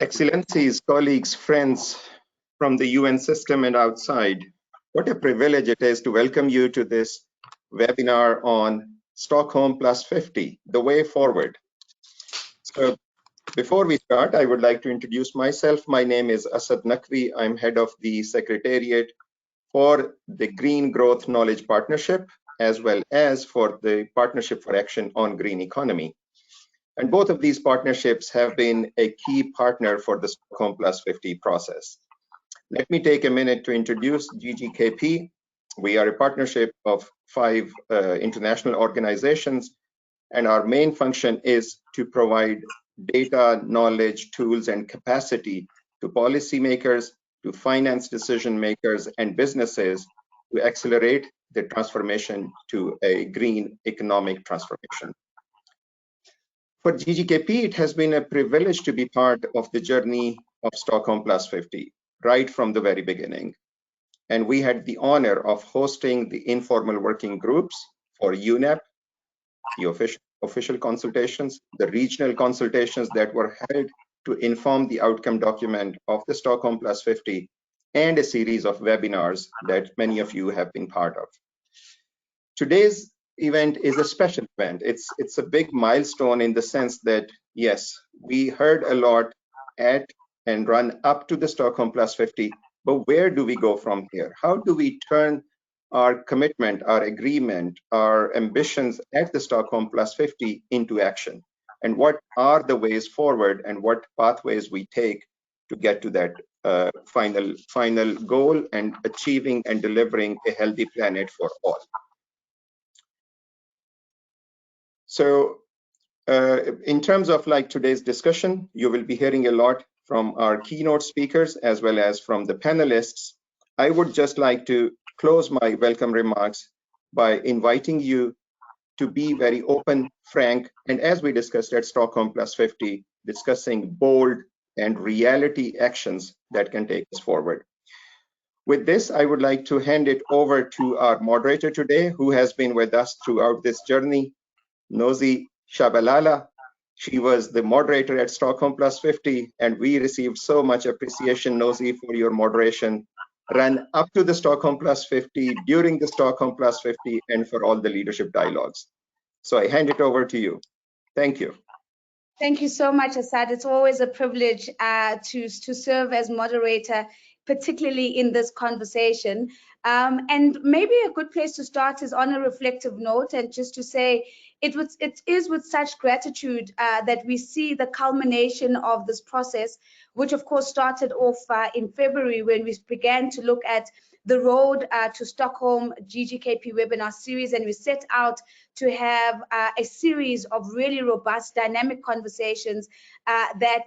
Excellencies, colleagues, friends from the UN system and outside, what a privilege it is to welcome you to this webinar on Stockholm+50, the way forward. So before we start, I would like to introduce myself. My name is Asad Naqvi. I'm head of the Secretariat for the Green Growth Knowledge Partnership, as well as for the Partnership for Action on Green Economy. And both of these partnerships have been a key partner for the Stockholm+50 process. Let me take a minute to introduce GGKP. We are a partnership of 5 international organizations, and our main function is to provide data, knowledge, tools, and capacity to policymakers, to finance decision makers, and businesses to accelerate the transformation to a green economic transformation. For GGKP, it has been a privilege to be part of the journey of Stockholm+50 right from the very beginning. And we had the honor of hosting the informal working groups for UNEP, the official consultations, the regional consultations that were held to inform the outcome document of the Stockholm+50, and a series of webinars that many of you have been part of. Today's event is a special event. It's a big milestone in the sense that, yes, we heard a lot at and run up to the Stockholm+50, but where do we go from here? How do we turn our commitment, our agreement, our ambitions at the Stockholm+50 into action? And what are the ways forward and what pathways we take to get to that final goal and achieving and delivering a healthy planet for all? So in terms of like today's discussion, you will be hearing a lot from our keynote speakers as well as from the panelists. I would just like to close my welcome remarks by inviting you to be very open, frank, and as we discussed at Stockholm+50, discussing bold and reality actions that can take us forward. With this, I would like to hand it over to our moderator today, who has been with us throughout this journey, Nozipho Tshabalala. She was the moderator at Stockholm+50, and we received so much appreciation, Nozi, for your moderation, ran up to the Stockholm+50, during the Stockholm+50, and for all the leadership dialogues. So I hand it over to you. Thank you. Thank you so much, Asad. It's always a privilege to serve as moderator, particularly in this conversation. And maybe a good place to start is on a reflective note, and just to say it is with such gratitude that we see the culmination of this process, which of course started off in February when we began to look at the road to Stockholm GGKP webinar series, and we set out to have a series of really robust dynamic conversations that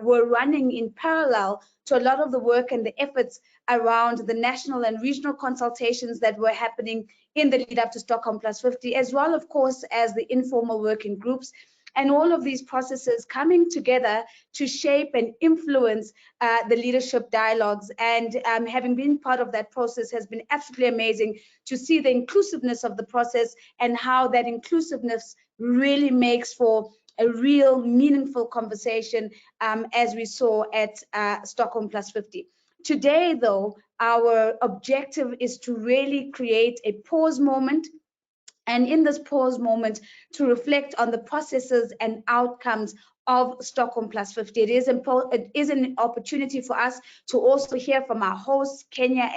were running in parallel to a lot of the work and the efforts around the national and regional consultations that were happening in the lead up to Stockholm+50, as well, of course, as the informal working groups. And all of these processes coming together to shape and influence the leadership dialogues. And having been part of that process has been absolutely amazing to see the inclusiveness of the process and how that inclusiveness really makes for a real meaningful conversation, as we saw at Stockholm+50. Today, though, our objective is to really create a pause moment, and in this pause moment to reflect on the processes and outcomes of Stockholm+50. It is an opportunity for us to also hear from our hosts, Kenya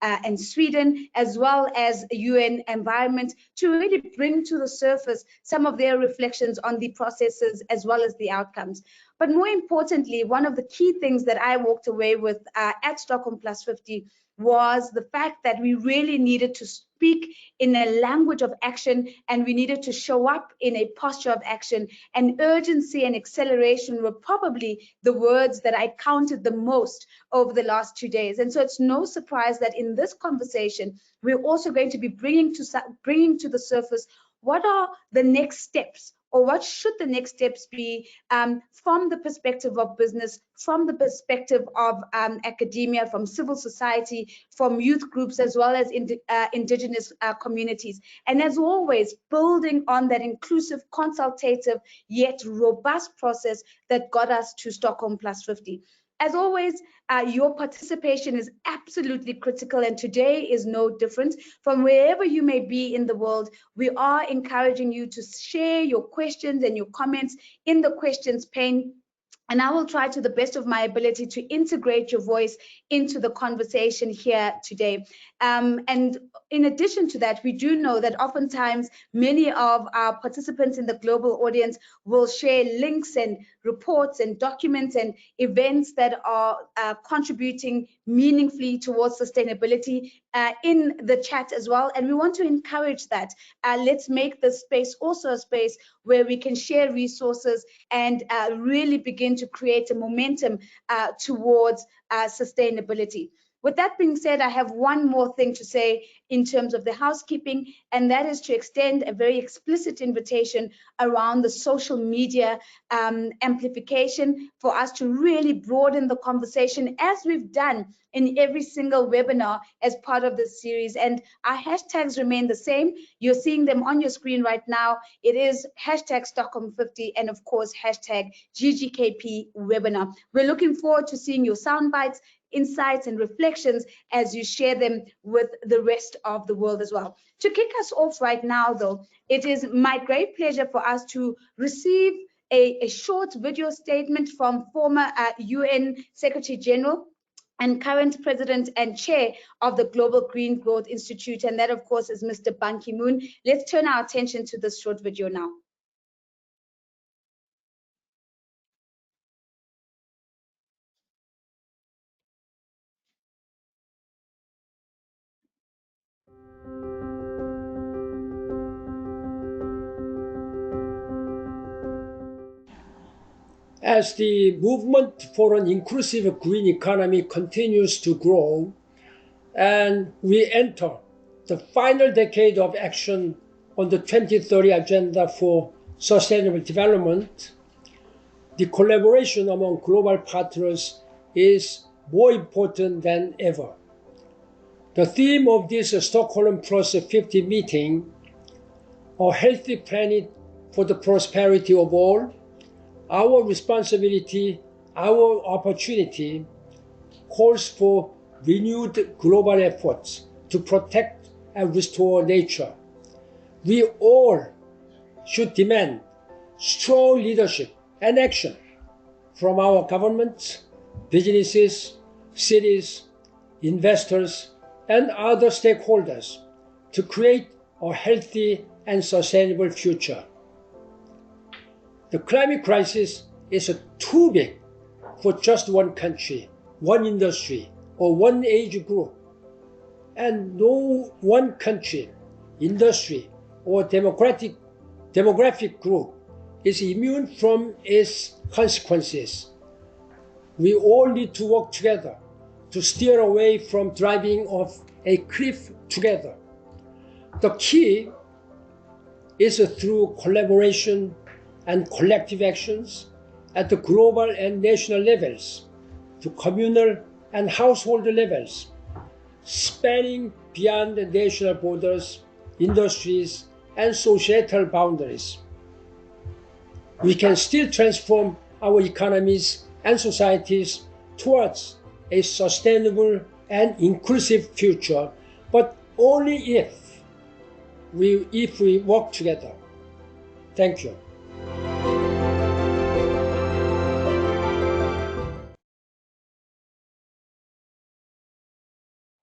and Sweden, as well as UN Environment, to really bring to the surface some of their reflections on the processes as well as the outcomes. But more importantly, one of the key things that I walked away with at Stockholm+50 was the fact that we really needed to speak in a language of action, and we needed to show up in a posture of action. And urgency and acceleration were probably the words that I counted the most over the last 2 days. And so it's no surprise that in this conversation, we're also going to be bringing to the surface what are the next steps or what should the next steps be from the perspective of business, from the perspective of academia, from civil society, from youth groups, as well as indigenous communities. And as always, building on that inclusive, consultative, yet robust process that got us to Stockholm+50. As always, your participation is absolutely critical, and today is no different. From wherever you may be in the world, we are encouraging you to share your questions and your comments in the questions pane. And I will try to the best of my ability to integrate your voice into the conversation here today. And in addition to that, we do know that oftentimes many of our participants in the global audience will share links and reports and documents and events that are contributing meaningfully towards sustainability in the chat as well. And we want to encourage that. Let's make this space also a space where we can share resources and really begin to create a momentum towards sustainability. With that being said, I have one more thing to say in terms of the housekeeping, and that is to extend a very explicit invitation around the social media amplification for us to really broaden the conversation, as we've done in every single webinar as part of this series. And our hashtags remain the same. You're seeing them on your screen right now. It is hashtag Stockholm+50 and of course hashtag GGKP webinar. We're looking forward to seeing your sound bites, insights and reflections as you share them with the rest of the world as well. To kick us off right now though, it is my great pleasure for us to receive a short video statement from former UN Secretary General and current president and chair of the Global Green Growth Institute, and that of course is Mr. Ban Ki-moon. Let's turn our attention to this short video now. As the movement for an inclusive green economy continues to grow, and we enter the final decade of action on the 2030 Agenda for Sustainable Development, the collaboration among global partners is more important than ever. The theme of this Stockholm+50 meeting, A Healthy Planet for the Prosperity of All, our responsibility, our opportunity, calls for renewed global efforts to protect and restore nature. We all should demand strong leadership and action from our governments, businesses, cities, investors, and other stakeholders to create a healthy and sustainable future. The climate crisis is too big for just one country, one industry, or one age group. And no one country, industry, or demographic group is immune from its consequences. We all need to work together to steer away from driving off a cliff together. The key is through collaboration and collective actions at the global and national levels, to communal and household levels, spanning beyond the national borders, industries, and societal boundaries. We can still transform our economies and societies towards a sustainable and inclusive future, but only if we work together. Thank you.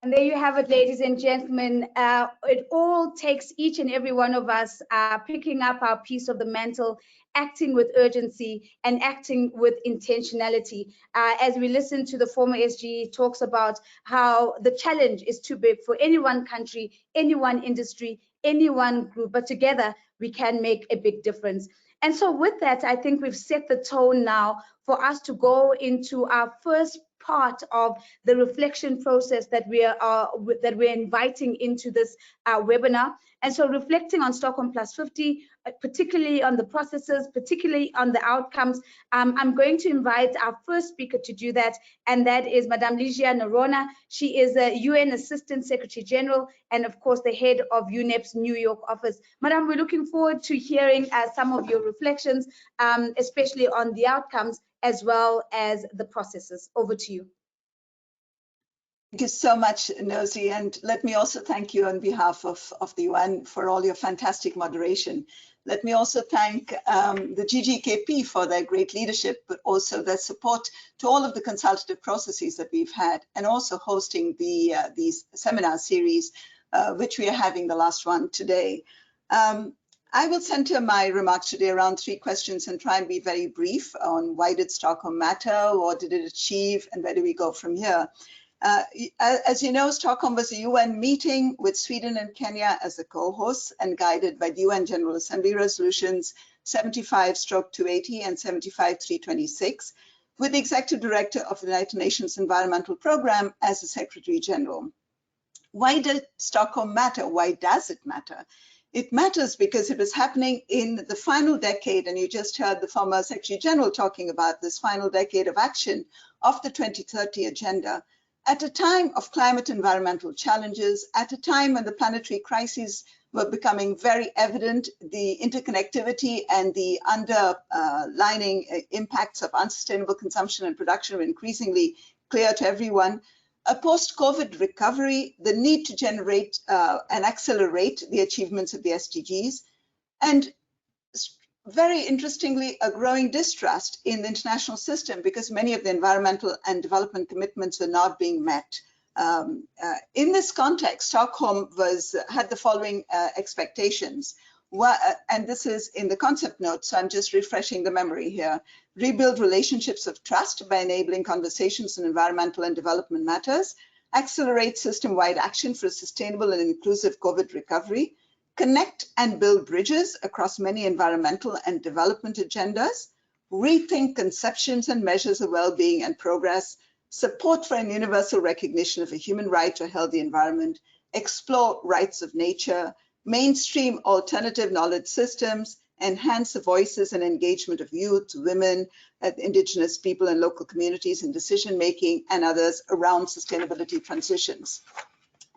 And there you have it, ladies and gentlemen. It all takes each and every one of us picking up our piece of the mantle, acting with urgency and acting with intentionality. As we listen to the former SG talks about how the challenge is too big for any one country, any one industry, any one group, but together we can make a big difference. And so with that, I think we've set the tone now for us to go into our first part of the reflection process that we're inviting into this webinar. And so reflecting on Stockholm+50, particularly on the processes, particularly on the outcomes, I'm going to invite our first speaker to do that, and that is Madame Ligia Noronha. She is a UN Assistant Secretary General and, of course, the head of UNEP's New York office. Madame, we're looking forward to hearing some of your reflections, especially on the outcomes as well as the processes. Over to you. Thank you so much, Nozi, and let me also thank you on behalf of the UN for all your fantastic moderation. Let me also thank the GGKP for their great leadership, but also their support to all of the consultative processes that we've had, and also hosting these seminar series, which we are having the last one today. I will center my remarks today around 3 questions and try and be very brief on why did Stockholm matter, what did it achieve, and where do we go from here. As you know, Stockholm was a UN meeting with Sweden and Kenya as the co-hosts and guided by the UN General Assembly resolutions 75/280 and 75/326, with the Executive Director of the United Nations Environmental Programme as the Secretary General. Why did Stockholm matter? Why does it matter? It matters because it was happening in the final decade, and you just heard the former Secretary General talking about this final decade of action of the 2030 agenda, at a time of climate environmental challenges, at a time when the planetary crises were becoming very evident, the interconnectivity and the underlining impacts of unsustainable consumption and production were increasingly clear to everyone. A post-COVID recovery, the need to generate and accelerate the achievements of the SDGs, and very interestingly, a growing distrust in the international system because many of the environmental and development commitments were not being met. In this context, Stockholm had the following expectations. And this is in the concept note, so I'm just refreshing the memory here. Rebuild relationships of trust by enabling conversations on environmental and development matters, accelerate system-wide action for a sustainable and inclusive COVID recovery, connect and build bridges across many environmental and development agendas, rethink conceptions and measures of well-being and progress, support for an universal recognition of a human right to a healthy environment, explore rights of nature, mainstream alternative knowledge systems, enhance the voices and engagement of youth, women, Indigenous people and local communities in decision-making and others around sustainability transitions.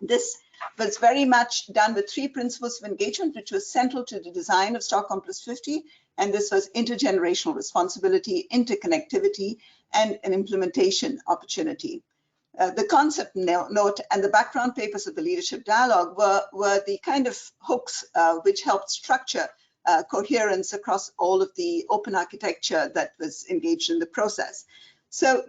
This was very much done with 3 principles of engagement, which was central to the design of Stockholm+50, and this was intergenerational responsibility, interconnectivity, and an implementation opportunity. The concept note and the background papers of the leadership dialogue were the kind of hooks which helped structure coherence across all of the open architecture that was engaged in the process. So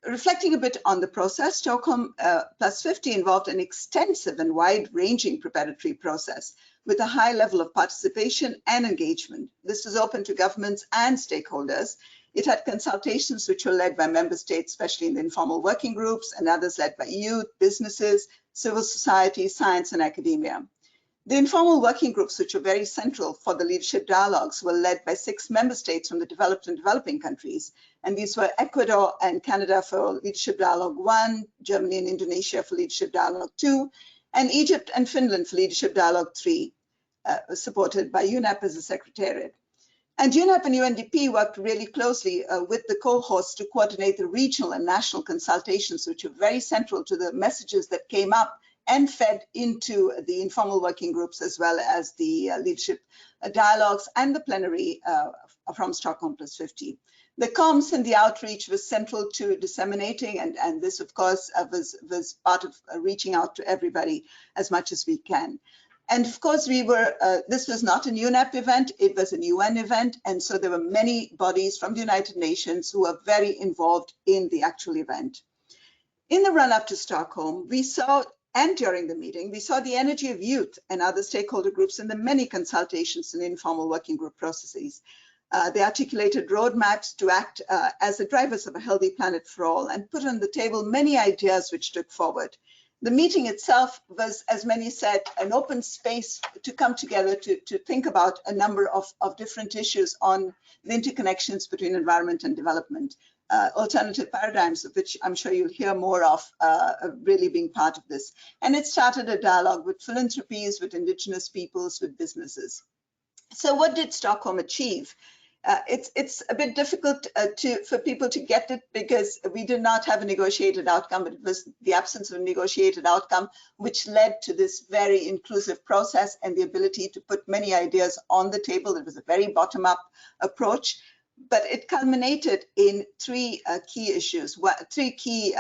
reflecting a bit on the process, Stockholm+50 involved an extensive and wide-ranging preparatory process with a high level of participation and engagement. This was open to governments and stakeholders. It had consultations which were led by member states, especially in the informal working groups, and others led by youth, businesses, civil society, science, and academia. The informal working groups, which were very central for the leadership dialogues, were led by 6 member states from the developed and developing countries. And these were Ecuador and Canada for Leadership Dialogue 1, Germany and Indonesia for Leadership Dialogue 2, and Egypt and Finland for Leadership Dialogue 3, supported by UNEP as a secretariat. And UNEP and UNDP worked really closely with the co-hosts to coordinate the regional and national consultations, which were very central to the messages that came up and fed into the informal working groups, as well as the leadership dialogues and the plenary from Stockholm+50. The comms and the outreach was central to disseminating, and this, of course, was part of reaching out to everybody as much as we can. And of course, this was not a UNEP event, it was a UN event, and so there were many bodies from the United Nations who were very involved in the actual event. In the run-up to Stockholm, we saw, and during the meeting, we saw the energy of youth and other stakeholder groups in the many consultations and informal working group processes. They articulated roadmaps to act as the drivers of a healthy planet for all and put on the table many ideas which took forward. The meeting itself was, as many said, an open space to come together to think about a number of different issues on the interconnections between environment and development, alternative paradigms, of which I'm sure you'll hear more of, really being part of this. And it started a dialogue with philanthropies, with indigenous peoples, with businesses. So what did Stockholm achieve? It's a bit difficult for people to get it because we did not have a negotiated outcome. It was the absence of a negotiated outcome which led to this very inclusive process and the ability to put many ideas on the table. It was a very bottom-up approach, but it culminated in three key issues, three key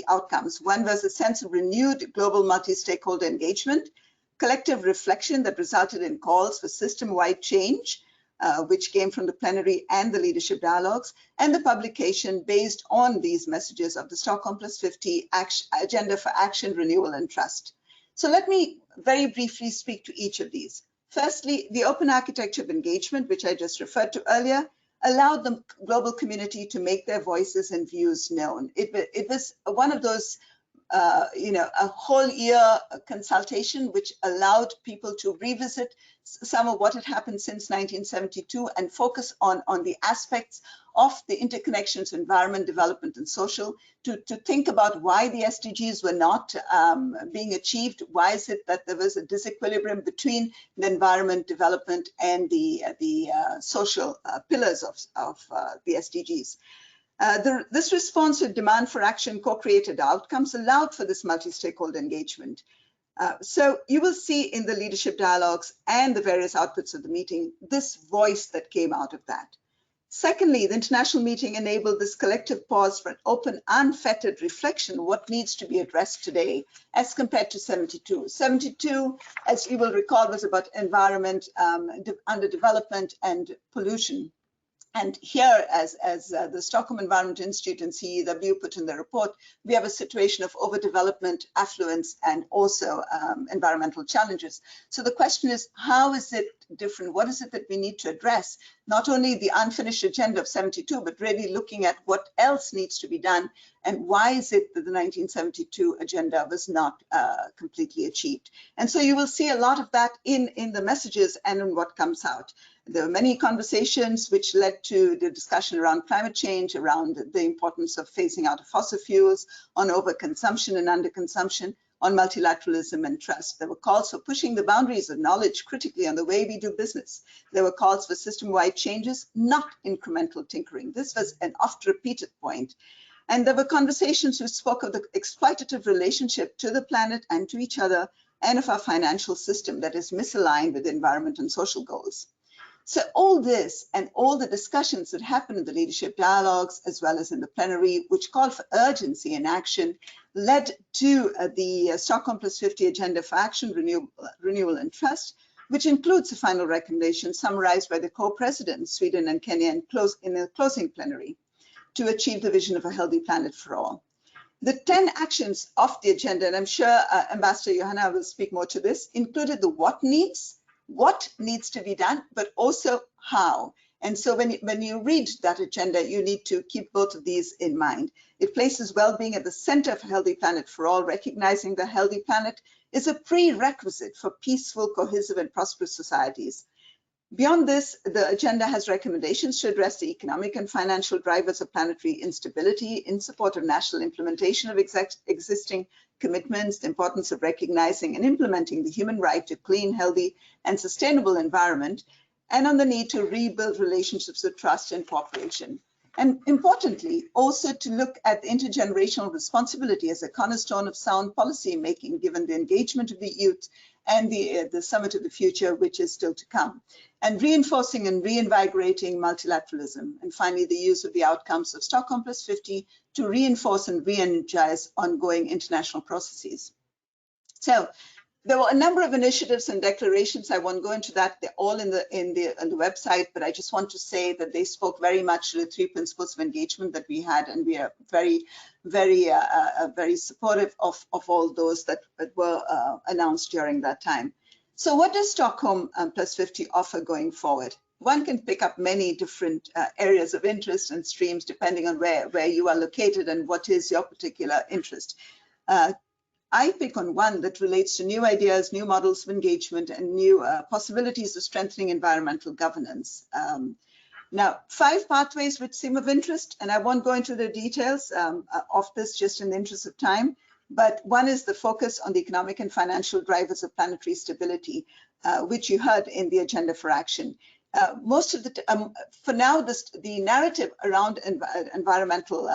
outcomes. One was a sense of renewed global multi-stakeholder engagement, collective reflection that resulted in calls for system-wide change, which came from the plenary and the leadership dialogues, and the publication based on these messages of the Stockholm+50 Agenda for Action, Renewal and Trust. So let me very briefly speak to each of these. Firstly, the open architecture of engagement, which I just referred to earlier, allowed the global community to make their voices and views known. It was one of those a whole year consultation which allowed people to revisit some of what had happened since 1972 and focus on the aspects of the interconnections, environment, development, and social, to think about why the SDGs were not being achieved. Why is it that there was a disequilibrium between the environment, development, and the social pillars of the SDGs? This response to demand for action, co-created outcomes allowed for this multi-stakeholder engagement. So you will see in the leadership dialogues and the various outputs of the meeting, this voice that came out of that. Secondly, the international meeting enabled this collective pause for an open, unfettered reflection of what needs to be addressed today as compared to 72. 72, as you will recall, was about environment, underdevelopment, and pollution. And here, as the Stockholm Environment Institute and CEW put in the report, we have a situation of overdevelopment, affluence, and also environmental challenges. So the question is, how is it different? What is it that we need to address? Not only the unfinished agenda of 72, but really looking at what else needs to be done and why is it that the 1972 agenda was not completely achieved. And so you will see a lot of that in the messages and in what comes out. There were many conversations which led to the discussion around climate change, around the importance of phasing out of fossil fuels, on overconsumption and underconsumption, on multilateralism and trust. There were calls for pushing the boundaries of knowledge critically on the way we do business. There were calls for system-wide changes, not incremental tinkering. This was an oft-repeated point. And there were conversations which spoke of the exploitative relationship to the planet and to each other, and of our financial system that is misaligned with environment and social goals. So all this and all the discussions that happened in the leadership dialogues, as well as in the plenary, which called for urgency and action, led to the Stockholm+50 Agenda for Action, Renewal and Trust, which includes the final recommendation summarized by the co-presidents, Sweden and Kenya, in the closing plenary, to achieve the vision of a healthy planet for all. The 10 actions of the agenda, and I'm sure Ambassador Johanna will speak more to this, included the what needs to be done, but also how. And so when you read that agenda, you need to keep both of these in mind. It places well-being at the center of a healthy planet for all, recognizing the healthy planet is a prerequisite for peaceful, cohesive, and prosperous societies. Beyond this, the agenda has recommendations to address the economic and financial drivers of planetary instability in support of national implementation of existing commitments, the importance of recognizing and implementing the human right to clean, healthy, and sustainable environment, and on the need to rebuild relationships of trust and cooperation. And importantly, also to look at the intergenerational responsibility as a cornerstone of sound policy making, given the engagement of the youth and the Summit of the Future, which is still to come, and reinforcing and reinvigorating multilateralism. And finally, the use of the outcomes of Stockholm+50 to reinforce and re-energize ongoing international processes. So there were a number of initiatives and declarations. I won't go into that. They're all on the website, but I just want to say that they spoke very much to the 3 principles of engagement that we had, and we are very, very supportive of all those that were announced during that time. So what does Stockholm+50 offer going forward? One can pick up many different areas of interest and streams depending on where you are located and what is your particular interest. I pick on one that relates to new ideas, new models of engagement, and new possibilities of strengthening environmental governance. Now, 5 pathways which seem of interest, and I won't go into the details of this just in the interest of time, but one is the focus on the economic and financial drivers of planetary stability, which you heard in the agenda for action. Most of the, for now, the narrative around environmental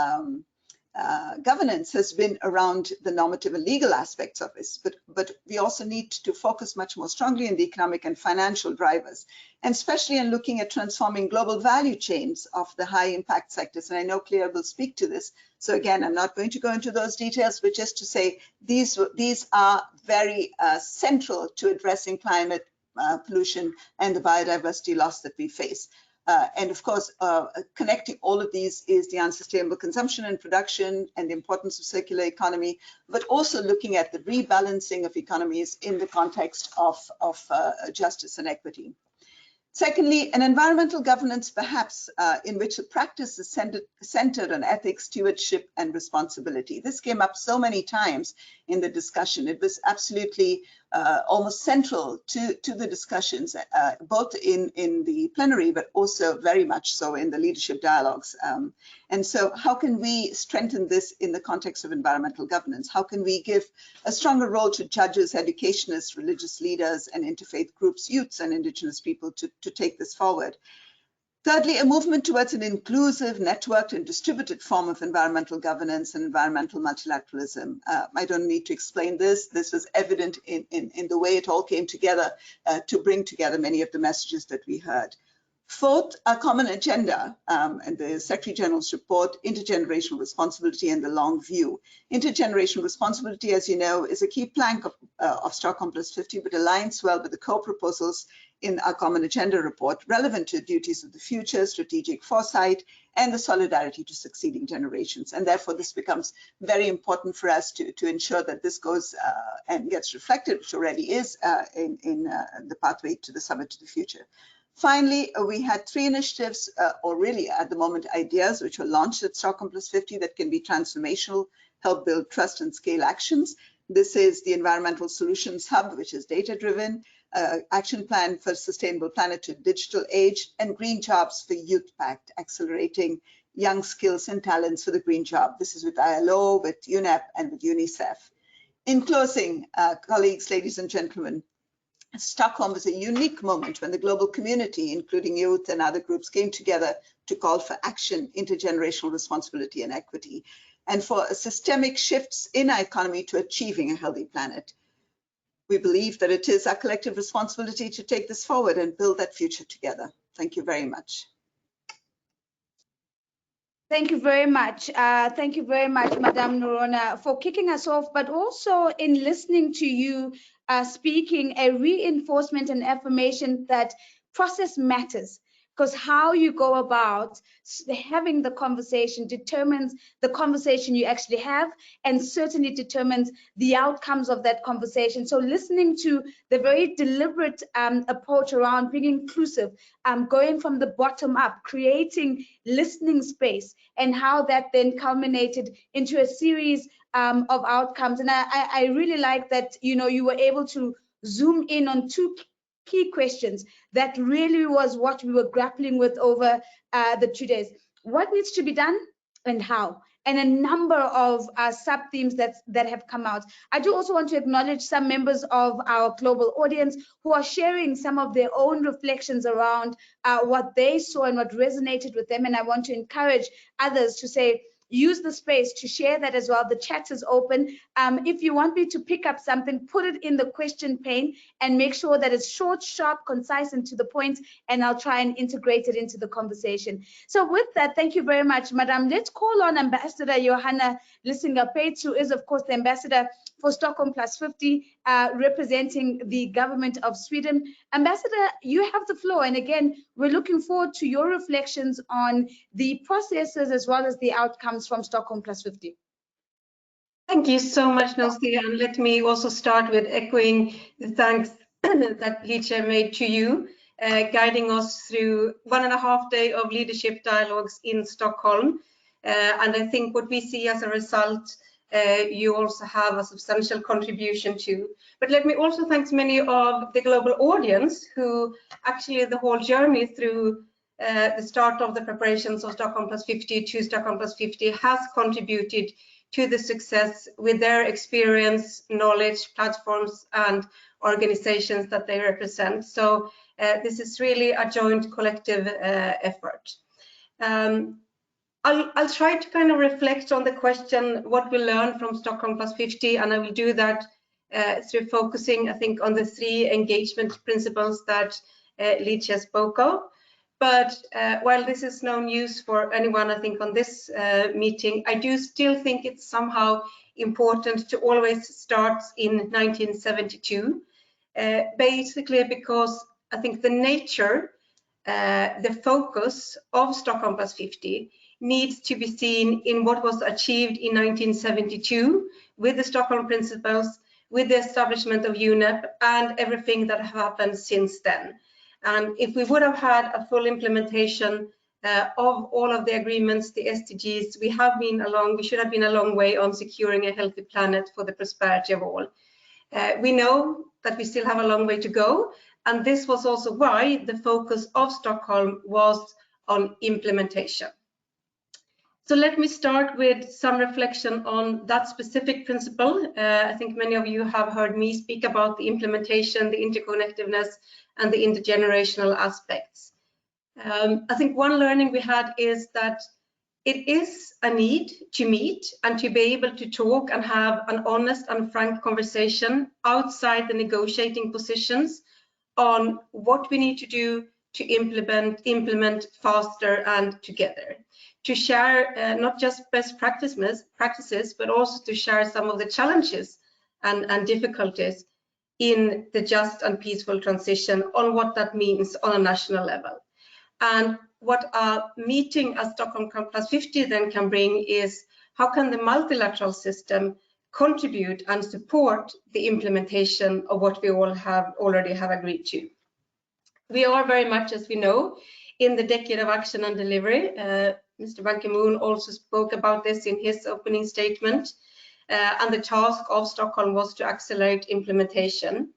governance has been around the normative and legal aspects of this, but we also need to focus much more strongly on the economic and financial drivers, and especially in looking at transforming global value chains of the high impact sectors. And I know Clea will speak to this. So again, I'm not going to go into those details, but just to say these are very central to addressing climate pollution and the biodiversity loss that we face. And of course, connecting all of these is the unsustainable consumption and production and the importance of circular economy, but also looking at the rebalancing of economies in the context of justice and equity. Secondly, an environmental governance perhaps in which the practice is centered on ethics, stewardship, and responsibility. This came up so many times in the discussion. It was absolutely almost central to the discussions, both in the plenary, but also very much so in the leadership dialogues. And so how can we strengthen this in the context of environmental governance? How can we give a stronger role to judges, educationists, religious leaders, and interfaith groups, youths, and Indigenous people to take this forward? Thirdly, a movement towards an inclusive, networked, and distributed form of environmental governance and environmental multilateralism. I don't need to explain this. This was evident in the way it all came together to bring together many of the messages that we heard. Fourth, a common agenda, and the Secretary General's report, intergenerational responsibility and the long view. Intergenerational responsibility, as you know, is a key plank of Stockholm+50, but aligns well with the co-proposals in our common agenda report, relevant to duties of the future, strategic foresight, and the solidarity to succeeding generations. And therefore, this becomes very important for us to ensure that this goes and gets reflected, which already is in the pathway to the Summit to the Future. Finally, we had 3 initiatives, or really at the moment ideas, which were launched at Stockholm+50 that can be transformational, help build trust and scale actions. This is the Environmental Solutions Hub, which is data-driven, Action Plan for Sustainable Planet to Digital Age, and Green Jobs for Youth Pact, accelerating young skills and talents for the green job. This is with ILO, with UNEP, and with UNICEF. In closing, colleagues, ladies and gentlemen, Stockholm was a unique moment when the global community, including youth and other groups, came together to call for action, intergenerational responsibility and equity, and for systemic shifts in our economy to achieving a healthy planet. We believe that it is our collective responsibility to take this forward and build that future together. Thank you very much. Thank you very much. Thank you very much, Madame Noronha, for kicking us off, but also in listening to you speaking, a reinforcement and affirmation that process matters, because how you go about having the conversation determines the conversation you actually have, and certainly determines the outcomes of that conversation. So listening to the very deliberate approach around being inclusive, going from the bottom up, creating listening space, and how that then culminated into a series of outcomes. And I really like that, you know, you were able to zoom in on 2 key questions that really was what we were grappling with over the 2 days. What needs to be done and how? And a number of sub-themes that have come out. I do also want to acknowledge some members of our global audience who are sharing some of their own reflections around what they saw and what resonated with them. And I want to encourage others to say, use the space to share that as well. The chat is open. If you want me to pick up something, put it in the question pane and make sure that it's short, sharp, concise, and to the point, and I'll try and integrate it into the conversation. So with that, thank you very much, Madam. Let's call on Ambassador Johanna Lissinger Peitz, who is, of course, the ambassador for Stockholm+50, representing the government of Sweden. Ambassador, you have the floor. And again, we're looking forward to your reflections on the processes as well as the outcomes from Stockholm+50. Thank you so much, Nozi, and let me also start with echoing the thanks that Ligia made to you, guiding us through 1.5 days of leadership dialogues in Stockholm. And I think what we see as a result you also have a substantial contribution to. But let me also thank many of the global audience who actually the whole journey through the start of the preparations of Stockholm+50 to Stockholm+50 has contributed to the success with their experience, knowledge, platforms, and organizations that they represent. So this is really a joint collective effort. I'll try to kind of reflect on the question, what we learned from Stockholm+50, and I will do that through focusing, I think, on the 3 engagement principles that Ligia spoke of. But while this is no news for anyone, I think, on this meeting, I do still think it's somehow important to always start in 1972, basically because I think the nature, the focus of Stockholm+50 needs to be seen in what was achieved in 1972 with the Stockholm Principles, with the establishment of UNEP, and everything that happened since then. And if we would have had a full implementation of all of the agreements, the SDGs, we should have been a long way on securing a healthy planet for the prosperity of all. We know that we still have a long way to go, and this was also why the focus of Stockholm was on implementation. So let me start with some reflection on that specific principle. I think many of you have heard me speak about the implementation, the interconnectedness, and the intergenerational aspects. I think one learning we had is that it is a need to meet and to be able to talk and have an honest and frank conversation outside the negotiating positions on what we need to do to implement faster and together. To share not just best practices, but also to share some of the challenges and difficulties in the just and peaceful transition on what that means on a national level. And what a meeting at Stockholm+50 then can bring is how can the multilateral system contribute and support the implementation of what we all already have agreed to. We are very much, as we know, in the decade of action and delivery. Mr. Ban Ki-moon also spoke about this in his opening statement, and the task of Stockholm was to accelerate implementation.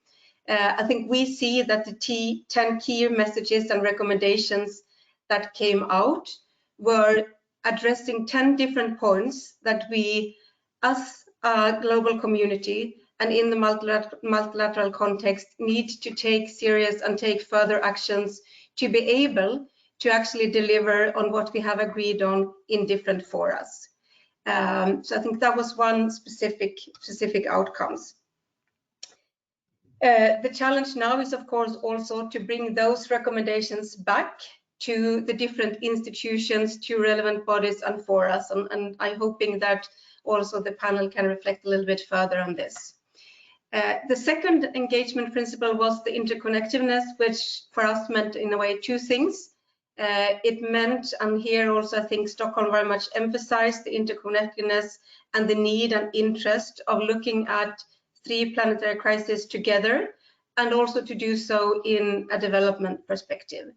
I think we see that the 10 key messages and recommendations that came out were addressing 10 different points that we, as a global community and in the multilateral context, need to take serious and take further actions to be able to actually deliver on what we have agreed on in different forums. So I think that was one specific outcomes. The challenge now is, of course, also to bring those recommendations back to the different institutions, to relevant bodies and forums, and I'm hoping that also the panel can reflect a little bit further on this. The second engagement principle was the interconnectedness, which for us meant in a way 2 things. It meant, and here also I think Stockholm very much emphasized the interconnectedness and the need and interest of looking at 3 planetary crises together, and also to do so in a development perspective.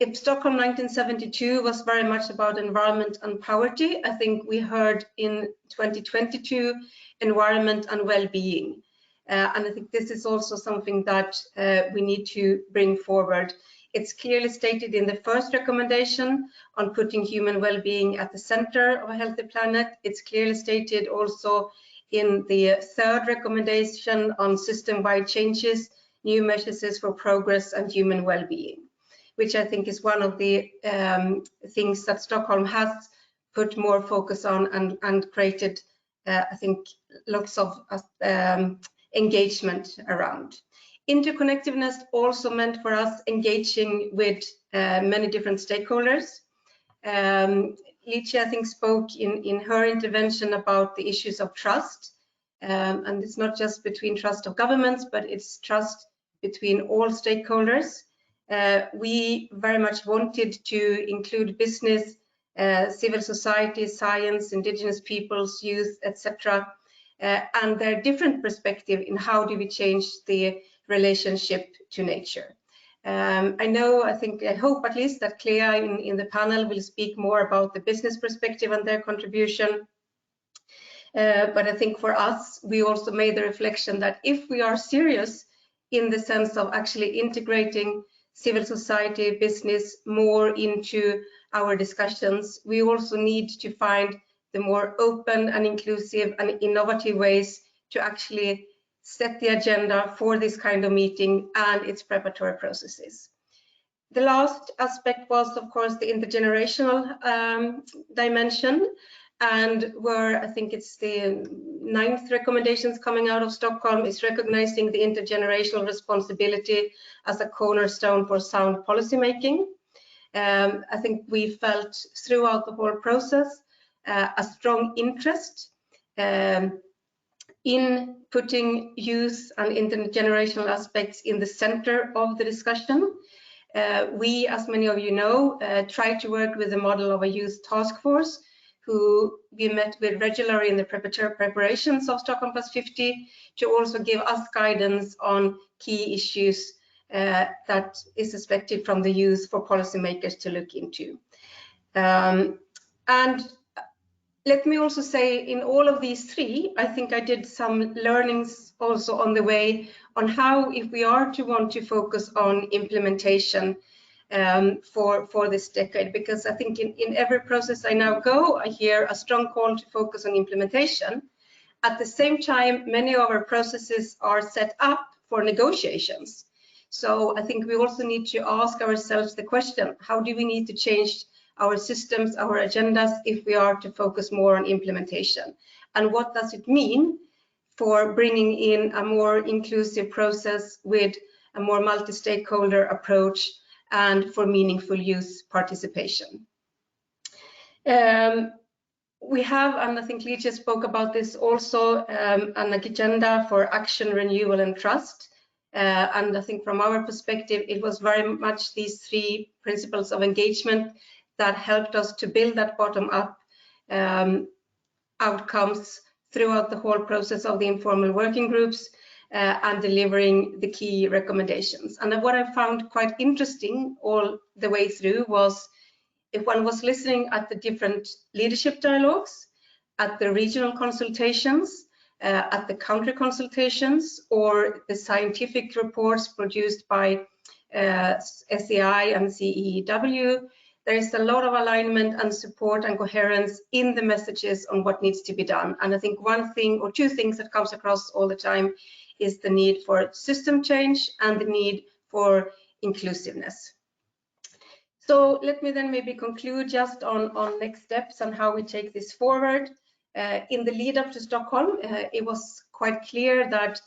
If Stockholm 1972 was very much about environment and poverty, I think we heard in 2022 environment and well-being. And I think this is also something that we need to bring forward. It's clearly stated in the first recommendation on putting human well-being at the center of a healthy planet. It's clearly stated also in the third recommendation on system-wide changes, new measures for progress and human well-being, which I think is one of the things that Stockholm has put more focus on and created, I think, lots of engagement around. Interconnectedness also meant for us engaging with many different stakeholders. Ligia, I think, spoke in her intervention about the issues of trust. And it's not just between trust of governments, but it's trust between all stakeholders. We very much wanted to include business, civil society, science, indigenous peoples, youth, etc. And their different perspective in how do we change the relationship to nature. I hope at least that Clea in the panel will speak more about the business perspective and their contribution. But I think for us, we also made the reflection that if we are serious in the sense of actually integrating civil society, business more into our discussions, we also need to find the more open and inclusive and innovative ways to actually set the agenda for this kind of meeting and its preparatory processes. The last aspect was, of course, the intergenerational dimension, and where I think it's the 9th recommendations coming out of Stockholm is recognizing the intergenerational responsibility as a cornerstone for sound policymaking. I think we felt throughout the whole process a strong interest in putting youth and intergenerational aspects in the center of the discussion. We, as many of you know, try to work with the model of a youth task force who we met with regularly in the preparations of Stockholm+50 to also give us guidance on key issues that is expected from the youth for policymakers to look into. And let me also say, in all of these three, I think I did some learnings also on the way on how, if we are to want to focus on implementation for this decade, because I think in every process I now go, I hear a strong call to focus on implementation. At the same time, many of our processes are set up for negotiations. So I think we also need to ask ourselves the question, how do we need to change our systems, our agendas, if we are to focus more on implementation? And what does it mean for bringing in a more inclusive process with a more multi-stakeholder approach and for meaningful youth participation? We have, and I think Ligia spoke about this also, an agenda for action, renewal and trust. And I think from our perspective, it was very much these three principles of engagement that helped us to build that bottom-up outcomes throughout the whole process of the informal working groups and delivering the key recommendations. And what I found quite interesting all the way through was if one was listening at the different leadership dialogues, at the regional consultations, at the country consultations, or the scientific reports produced by SEI and CEW, there is a lot of alignment and support and coherence in the messages on what needs to be done. And I think one thing or two things that comes across all the time is the need for system change and the need for inclusiveness. So let me then maybe conclude just on next steps and how we take this forward. In the lead up to Stockholm, it was quite clear that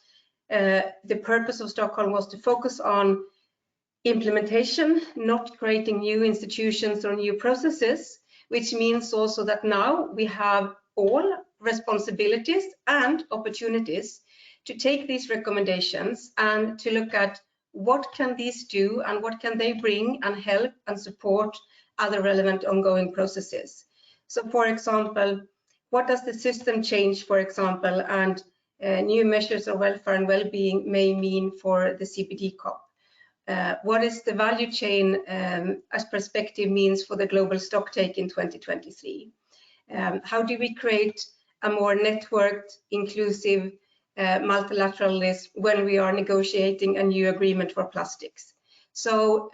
the purpose of Stockholm was to focus on implementation, not creating new institutions or new processes, which means also that now we have all responsibilities and opportunities to take these recommendations and to look at what can these do and what can they bring and help and support other relevant ongoing processes. So for example, what does the system change, for example, and new measures of welfare and well-being may mean for the CPD COP? What is the value chain as perspective means for the global stocktake in 2023? How do we create a more networked, inclusive multilateralism when we are negotiating a new agreement for plastics? So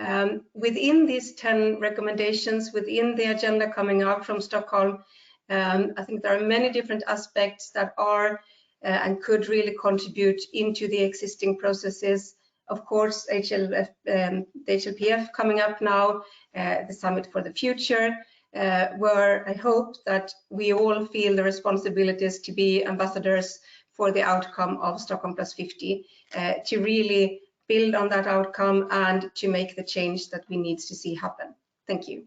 within these 10 recommendations, within the agenda coming out from Stockholm, I think there are many different aspects that are and could really contribute into the existing processes. Of course, the HLPF coming up now, the Summit for the Future, where I hope that we all feel the responsibilities to be ambassadors for the outcome of Stockholm+50, to really build on that outcome and to make the change that we need to see happen. Thank you.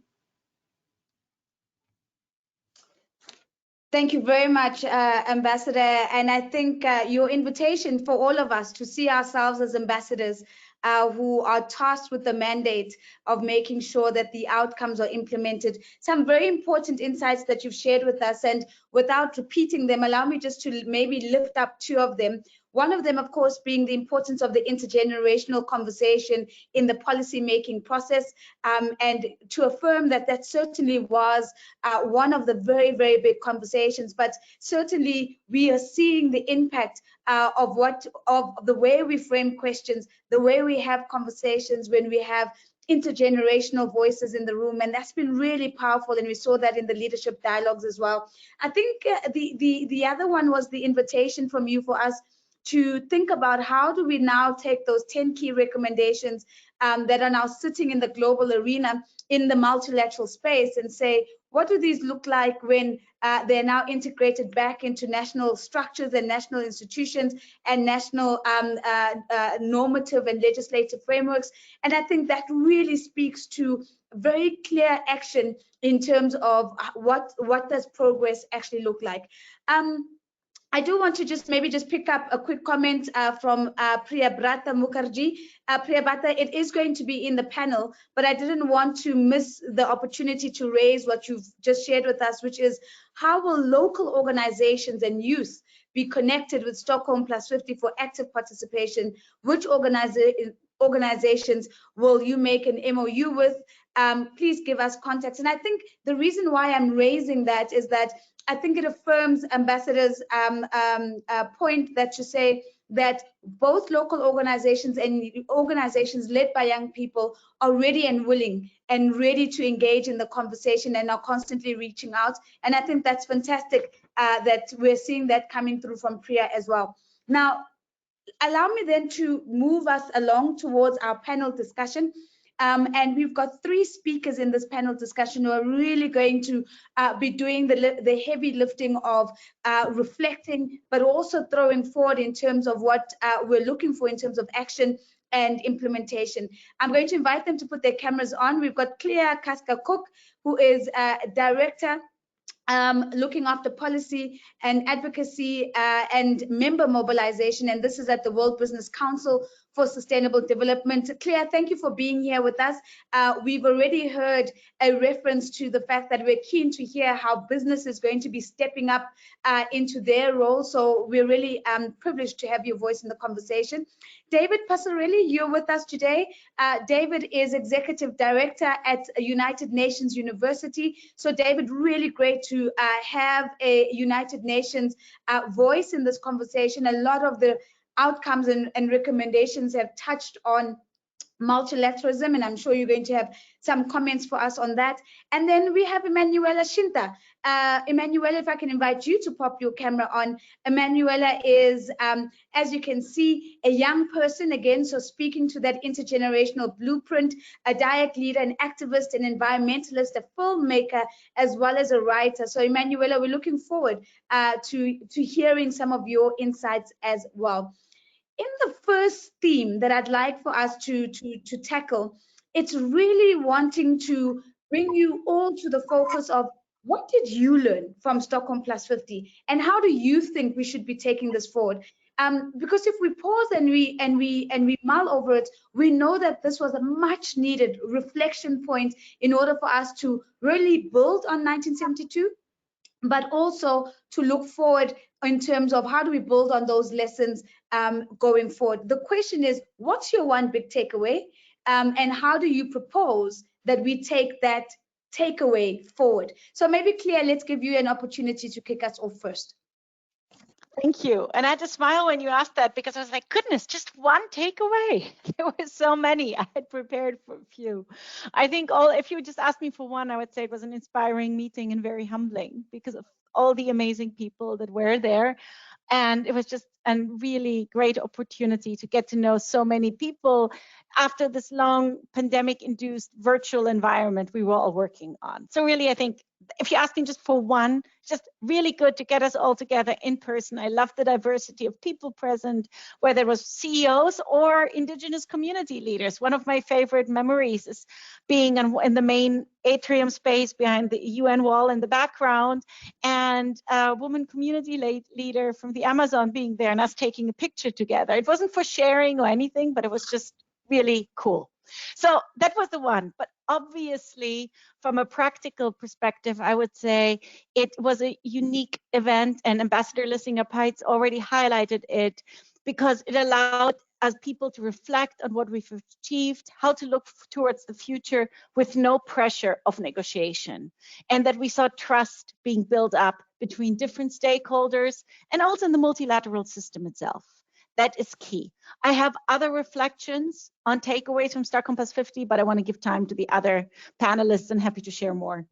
Thank you very much, Ambassador. And I think your invitation for all of us to see ourselves as ambassadors who are tasked with the mandate of making sure that the outcomes are implemented. Some very important insights that you've shared with us, and without repeating them, allow me just to maybe lift up two of them. One of them, of course, being the importance of the intergenerational conversation in the policy-making process, and to affirm that that certainly was one of the very, very big conversations. But certainly we are seeing the impact of the way we frame questions, the way we have conversations when we have intergenerational voices in the room, and that's been really powerful, and we saw that in the leadership dialogues as well. I think the other one was the invitation from you for us to think about how do we now take those 10 key recommendations that are now sitting in the global arena in the multilateral space and say, what do these look like when they're now integrated back into national structures and national institutions and national normative and legislative frameworks? And I think that really speaks to very clear action in terms of what does progress actually look like. I do want to just pick up a quick comment from Priyabrata Mukherjee. Priyabrata, it is going to be in the panel, but I didn't want to miss the opportunity to raise what you've just shared with us, which is how will local organizations and youth be connected with Stockholm+50 for active participation? Which organizations will you make an MOU with? Please give us context. And I think the reason why I'm raising that is that I think it affirms Ambassador's point that to say that both local organizations and organizations led by young people are ready and willing and ready to engage in the conversation and are constantly reaching out. And I think that's fantastic that we're seeing that coming through from Priya as well. Now, allow me then to move us along towards our panel discussion. And we've got 3 speakers in this panel discussion who are really going to be doing the heavy lifting of reflecting, but also throwing forward in terms of what we're looking for in terms of action and implementation. I'm going to invite them to put their cameras on. We've got Clea Kaske-Kuck, who is Director looking after policy and advocacy and member mobilization, and this is at the World Business Council for Sustainable Development. Clea, thank you for being here with us. We've already heard a reference to the fact that we're keen to hear how business is going to be stepping up into their role, so we're really privileged to have your voice in the conversation. David Passarelli, you're with us today. David is Executive Director at United Nations University. So David, really great to have a United Nations voice in this conversation. A lot of the outcomes and recommendations have touched on multilateralism, and I'm sure you're going to have some comments for us on that. And then we have Emmanuela Shinta. Emmanuela, if I can invite you to pop your camera on. Emmanuela is, as you can see, a young person, again, so speaking to that intergenerational blueprint, a Dayak leader, an activist, an environmentalist, a filmmaker, as well as a writer. So Emmanuela, we're looking forward to hearing some of your insights as well. In the first theme that I'd like for us to tackle, it's really wanting to bring you all to the focus of what did you learn from Stockholm+50, and how do you think we should be taking this forward? Because if we pause and we mull over it, we know that this was a much needed reflection point in order for us to really build on 1972, but also to look forward in terms of how do we build on those lessons going forward. The question is, what's your one big takeaway, and how do you propose that we take that takeaway forward? So maybe Clea, let's give you an opportunity to kick us off first. Thank you. And I had to smile when you asked that, because I was like, goodness, just one takeaway. There were so many. I had prepared for a few. I think if you would just ask me for one, I would say it was an inspiring meeting and very humbling because of all the amazing people that were there. And it was just a really great opportunity to get to know so many people after this long pandemic-induced virtual environment we were all working on. So really, I think if you ask me just for one, just really good to get us all together in person. I love the diversity of people present, whether it was CEOs or indigenous community leaders. One of my favorite memories is being in the main atrium space behind the UN wall in the background, and a woman community leader from the Amazon being there and us taking a picture together. It wasn't for sharing or anything, but it was just really cool. So that was the one. But obviously, from a practical perspective, I would say it was a unique event, and Ambassador Lissinger Peitz already highlighted it. because it allowed us people to reflect on what we've achieved, how to look towards the future with no pressure of negotiation, and that we saw trust being built up between different stakeholders and also in the multilateral system itself. That is key. I have other reflections on takeaways from Stockholm+50, but I want to give time to the other panelists and happy to share more.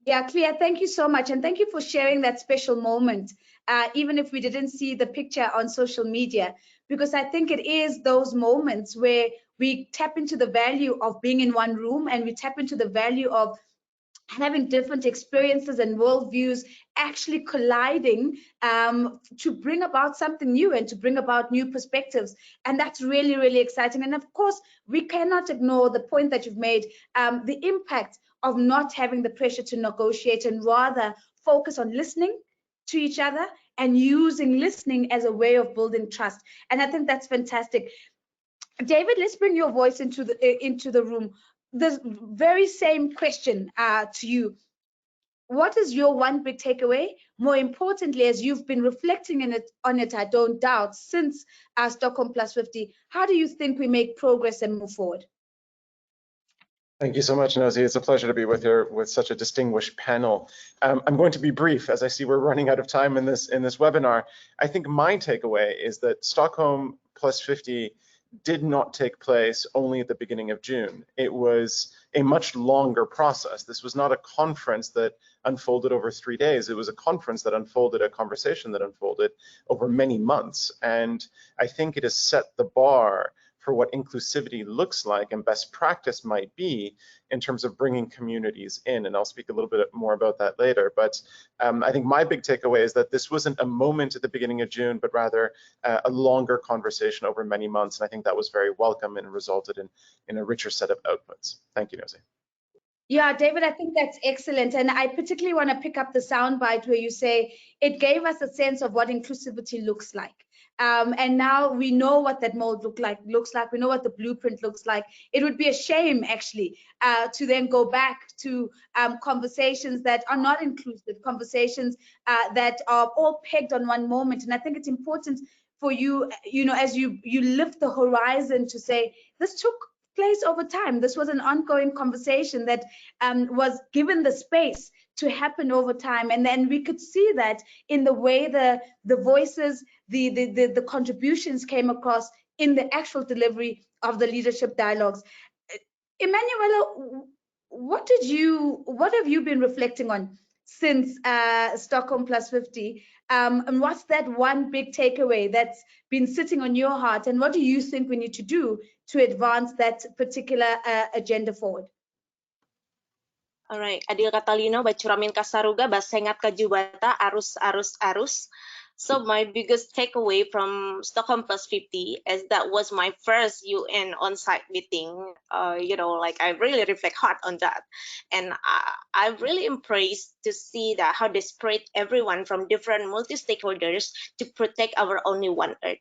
Yeah, Clea, thank you so much. And thank you for sharing that special moment, even if we didn't see the picture on social media, because I think it is those moments where we tap into the value of being in one room, and we tap into the value of having different experiences and worldviews actually colliding to bring about something new and to bring about new perspectives. And that's really, really exciting. And of course, we cannot ignore the point that you've made, the impact of not having the pressure to negotiate and rather focus on listening to each other and using listening as a way of building trust. And I think that's fantastic. David, let's bring your voice into the room. The very same question to you. What is your one big takeaway? More importantly, as you've been reflecting on it, I don't doubt, since Stockholm+50, how do you think we make progress and move forward? Thank you so much, Nozi. It's a pleasure to be with such a distinguished panel. I'm going to be brief, as I see we're running out of time in this webinar. I think my takeaway is that Stockholm+50 did not take place only at the beginning of June. It was a much longer process. This was not a conference that unfolded over 3 days. It was a conference that unfolded, a conversation that unfolded over many months. And I think it has set the bar for what inclusivity looks like and best practice might be in terms of bringing communities in. And I'll speak a little bit more about that later. But I think my big takeaway is that this wasn't a moment at the beginning of June, but rather a longer conversation over many months. And I think that was very welcome and resulted in a richer set of outputs. Thank you, Nozi. Yeah, David, I think that's excellent. And I particularly want to pick up the soundbite where you say it gave us a sense of what inclusivity looks like. And now we know what that mold looks like. We know what the blueprint looks like. It would be a shame, actually, to then go back to conversations that are not inclusive, conversations that are all pegged on one moment. And I think it's important for you, as you lift the horizon to say, this took place over time. This was an ongoing conversation that was given the space to happen over time, and then we could see that in the way the voices, the contributions came across in the actual delivery of the leadership dialogues. Emmanuela, what have you been reflecting on since Stockholm+50, and what's that one big takeaway that's been sitting on your heart, and what do you think we need to do to advance that particular agenda forward? Alright, adil katalino bacuramin kasaruga basengat kajubata arus. So my biggest takeaway from Stockholm+50 is that was my first UN on-site meeting. I really reflect hard on that, and I'm really impressed to see that how desperate everyone from different multi-stakeholders to protect our only one Earth.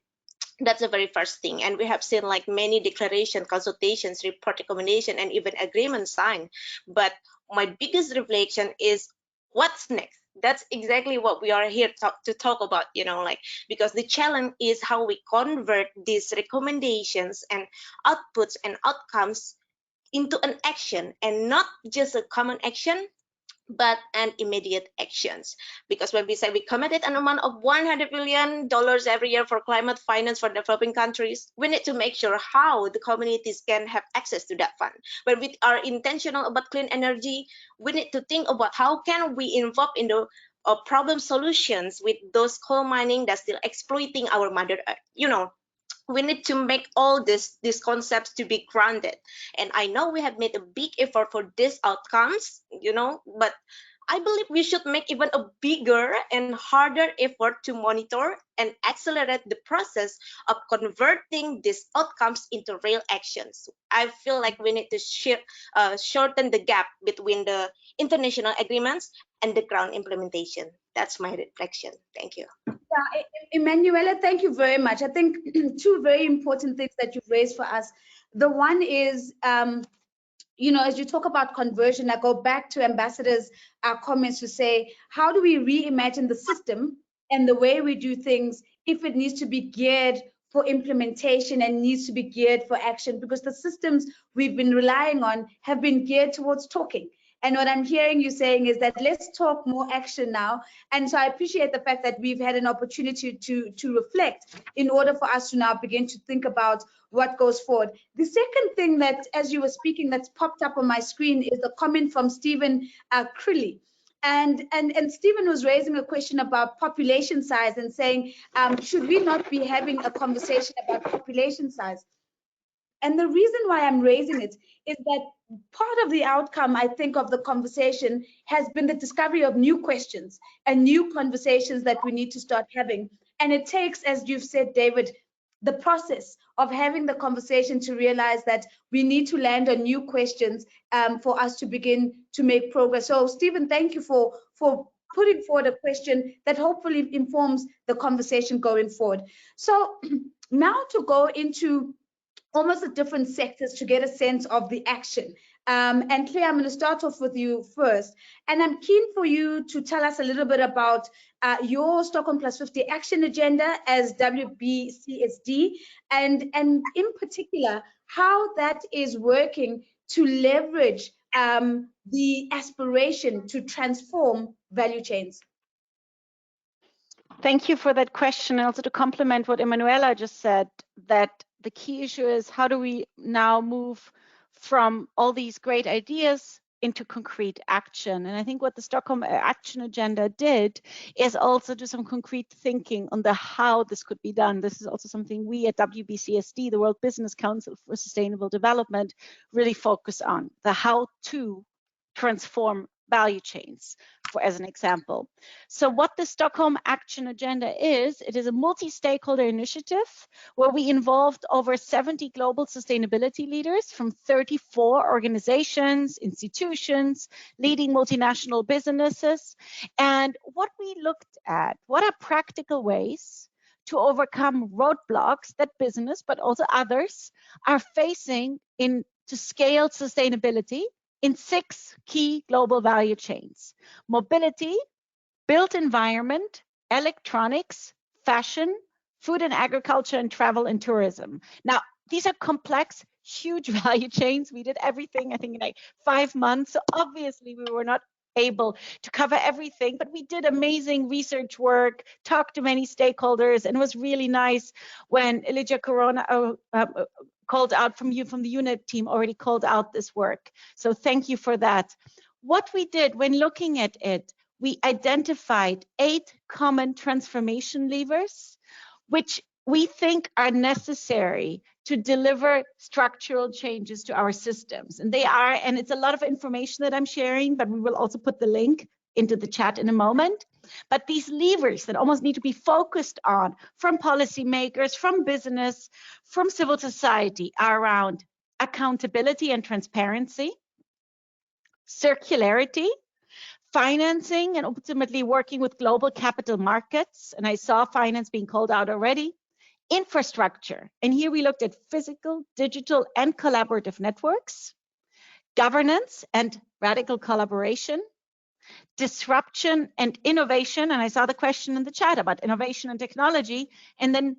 That's the very first thing, and we have seen like many declarations, consultations, report recommendation, and even agreements signed. But my biggest reflection is what's next. That's exactly what we are here to talk about, because the challenge is how we convert these recommendations and outputs and outcomes into an action, and not just a common action, but an immediate actions. Because when we say we committed an amount of $100 billion every year for climate finance for developing countries, we need to make sure how the communities can have access to that fund. When we are intentional about clean energy, we need to think about how can we involve in the problem solutions with those coal mining that's still exploiting our mother Earth. We need to make all these concepts to be grounded. And I know we have made a big effort for these outcomes, but I believe we should make even a bigger and harder effort to monitor and accelerate the process of converting these outcomes into real actions. I feel like we need to shorten the gap between the international agreements and the ground implementation. That's my reflection. Thank you. Yeah, Emmanuela, thank you very much. I think two very important things that you've raised for us. The one is, as you talk about conversion, I go back to Ambassador's comments to say, how do we reimagine the system and the way we do things, if it needs to be geared for implementation and needs to be geared for action, because the systems we've been relying on have been geared towards talking. And what I'm hearing you saying is that let's talk more action now. And so I appreciate the fact that we've had an opportunity to reflect in order for us to now begin to think about what goes forward. The second thing that, as you were speaking, that's popped up on my screen is a comment from Stephen Crilly. And Stephen was raising a question about population size and saying, should we not be having a conversation about population size? And the reason why I'm raising it is that part of the outcome, I think, of the conversation has been the discovery of new questions and new conversations that we need to start having. And it takes, as you've said, David, the process of having the conversation to realize that we need to land on new questions for us to begin to make progress. So, Stephen, thank you for putting forward a question that hopefully informs the conversation going forward. So now to go into almost the different sectors to get a sense of the action. And Clea, I'm going to start off with you first. And I'm keen for you to tell us a little bit about your Stockholm+50 action agenda as WBCSD, and in particular, how that is working to leverage the aspiration to transform value chains. Thank you for that question. And also to complement what Emmanuela just said, that the key issue is how do we now move from all these great ideas into concrete action? And I think what the Stockholm Action Agenda did is also do some concrete thinking on the how this could be done. This is also something we at WBCSD, the World Business Council for Sustainable Development, really focus on, the how to transform value chains, as an example. So what the Stockholm Action Agenda is, it is a multi-stakeholder initiative where we involved over 70 global sustainability leaders from 34 organizations, institutions, leading multinational businesses. And what we looked at, what are practical ways to overcome roadblocks that business, but also others, are facing to scale sustainability in 6 key global value chains: mobility, built environment, electronics, fashion, food and agriculture, and travel and tourism. Now, these are complex, huge value chains. We did everything, I think, in like 5 months. So obviously we were not able to cover everything, but we did amazing research work, talked to many stakeholders, and it was really nice when Ligia called out from the UNEP team, already called out this work. So thank you for that. What we did when looking at it, we identified 8 common transformation levers, which we think are necessary to deliver structural changes to our systems. And they are, and it's a lot of information that I'm sharing, but we will also put the link into the chat in a moment. But these levers that almost need to be focused on from policymakers, from business, from civil society are around accountability and transparency, circularity, financing, and ultimately working with global capital markets. And I saw finance being called out already. Infrastructure. And here we looked at physical, digital, and collaborative networks, governance and radical collaboration, disruption and innovation. And I saw the question in the chat about innovation and technology, and then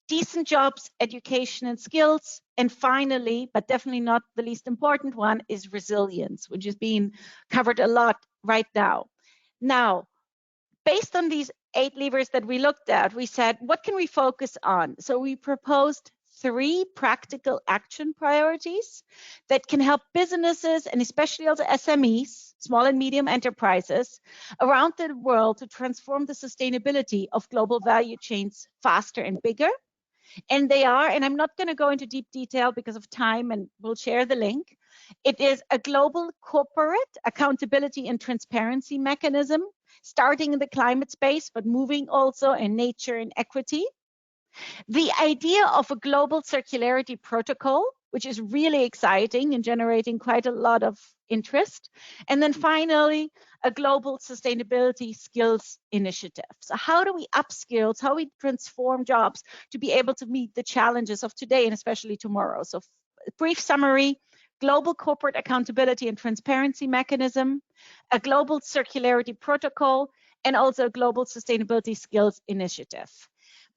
decent jobs, education and skills. And finally, but definitely not the least important one, is resilience, which is being covered a lot right now. Now, based on these 8 levers that we looked at, we said, what can we focus on? So we proposed 3 practical action priorities that can help businesses, and especially also SMEs, small and medium enterprises around the world, to transform the sustainability of global value chains faster and bigger. And they are, and I'm not going to go into deep detail because of time, and we'll share the link. It is a global corporate accountability and transparency mechanism, starting in the climate space, but moving also in nature and equity. The idea of a global circularity protocol, which is really exciting and generating quite a lot of interest. And then finally, a global sustainability skills initiative. So how do we upskill, how we transform jobs to be able to meet the challenges of today and especially tomorrow? So brief summary: global corporate accountability and transparency mechanism, a global circularity protocol, and also Global Sustainability Skills Initiative.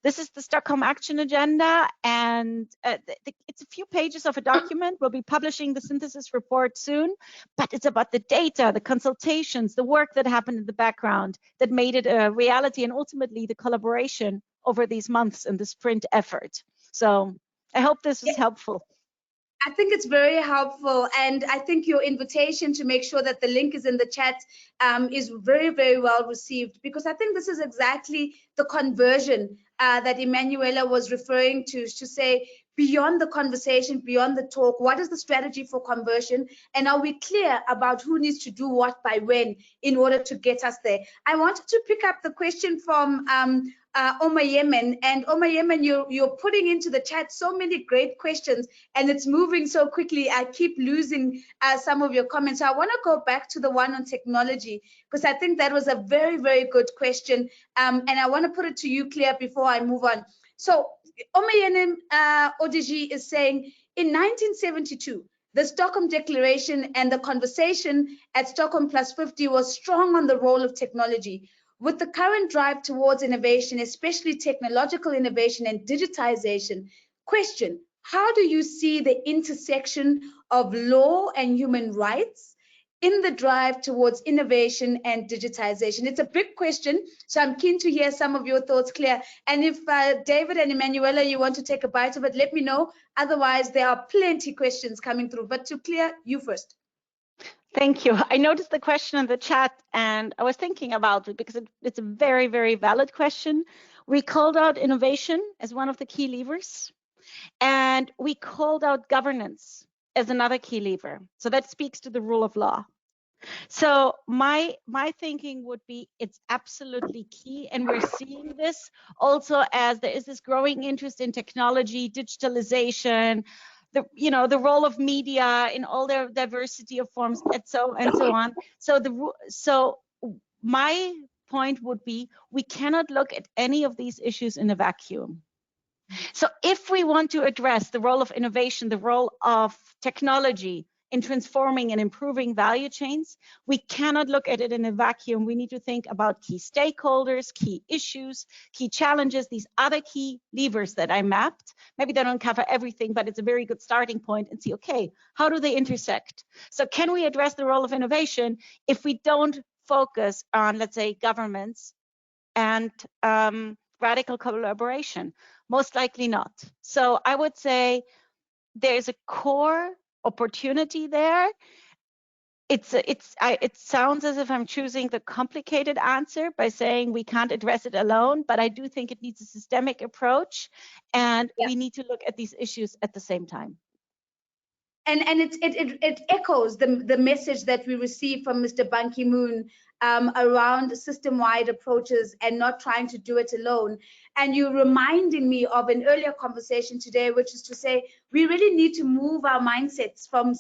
This is the Stockholm Action Agenda, and it's a few pages of a document. We'll be publishing the synthesis report soon, but it's about the data, the consultations, the work that happened in the background that made it a reality, and ultimately the collaboration over these months in the sprint effort. So I hope this is helpful. I think it's very helpful, and I think your invitation to make sure that the link is in the chat is very, very well received, because I think this is exactly the conversion that Emmanuela was referring to say, beyond the conversation, beyond the talk, what is the strategy for conversion, and are we clear about who needs to do what by when in order to get us there? I wanted to pick up the question from Omar Yemen, and Omar Yemen, you're putting into the chat so many great questions, and it's moving so quickly. I keep losing some of your comments. So I want to go back to the one on technology, because I think that was a very, very good question, and I want to put it to you, Clea, before I move on. So Omar Yemen Odigi is saying, in 1972, the Stockholm Declaration and the conversation at Stockholm+50 was strong on the role of technology. With the current drive towards innovation, especially technological innovation and digitization, question, how do you see the intersection of law and human rights in the drive towards innovation and digitization? It's a big question, so I'm keen to hear some of your thoughts, Clea. And if David and Emmanuela, you want to take a bite of it, let me know. Otherwise, there are plenty questions coming through. But to Clea, you first. Thank you. I noticed the question in the chat, and I was thinking about it because it's a very, very valid question. We called out innovation as one of the key levers, and we called out governance as another key lever. So that speaks to the rule of law. So my thinking would be it's absolutely key, and we're seeing this also as there is this growing interest in technology, digitalization, the role of media in all their diversity of forms, and so on. So my point would be we cannot look at any of these issues in a vacuum. So if we want to address the role of innovation, the role of technology in transforming and improving value chains, we cannot look at it in a vacuum. We need to think about key stakeholders, key issues, key challenges, these other key levers that I mapped. Maybe they don't cover everything, but it's a very good starting point, and see, okay, how do they intersect? So can we address the role of innovation if we don't focus on, let's say, governments and radical collaboration? Most likely not. So I would say there's a core opportunity there. It sounds as if I'm choosing the complicated answer by saying we can't address it alone, but I do think it needs a systemic approach, and we need to look at these issues at the same time. And it echoes the message that we received from Mr. Ban Ki-moon around system-wide approaches and not trying to do it alone. And you're reminding me of an earlier conversation today, which is to say we really need to move our mindsets from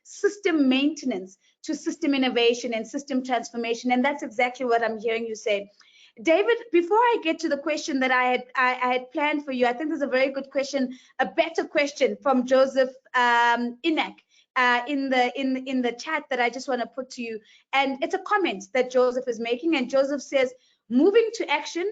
system maintenance to system innovation and system transformation. And that's exactly what I'm hearing you say. David, before I get to the question that I had planned for you, I think there's a very good question, a better question from Joseph Inak in the chat that I just want to put to you. And it's a comment that Joseph is making. And Joseph says, moving to action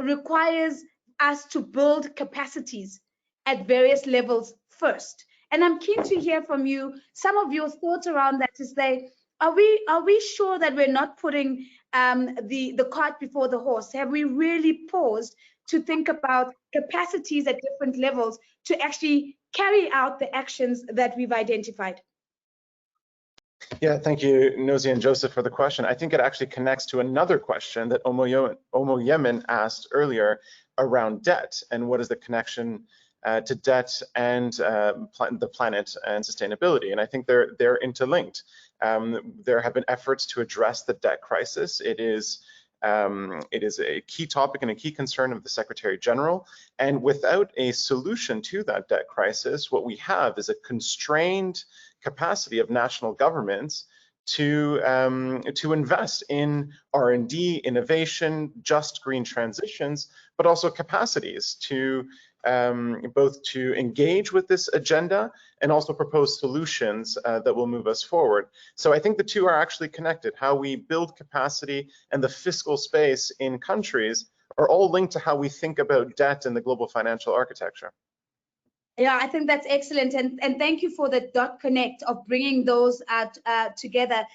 requires us to build capacities at various levels first. And I'm keen to hear from you some of your thoughts around that, to say, are we sure that we're not putting the cart before the horse? Have we really paused to think about capacities at different levels to actually carry out the actions that we've identified? Yeah, thank you, Nozi and Joseph, for the question. I think it actually connects to another question that Omo Yemen asked earlier around debt, and what is the connection to debt and the planet and sustainability. And I think they're interlinked. There have been efforts to address the debt crisis. It is a key topic and a key concern of the Secretary General. And without a solution to that debt crisis, what we have is a constrained capacity of national governments to invest in R&D, innovation, just green transitions, but also capacities to both to engage with this agenda and also propose solutions that will move us forward. So I think the two are actually connected. How we build capacity and the fiscal space in countries are all linked to how we think about debt in the global financial architecture. Yeah, I think that's excellent, and thank you for the dot connect of bringing those together,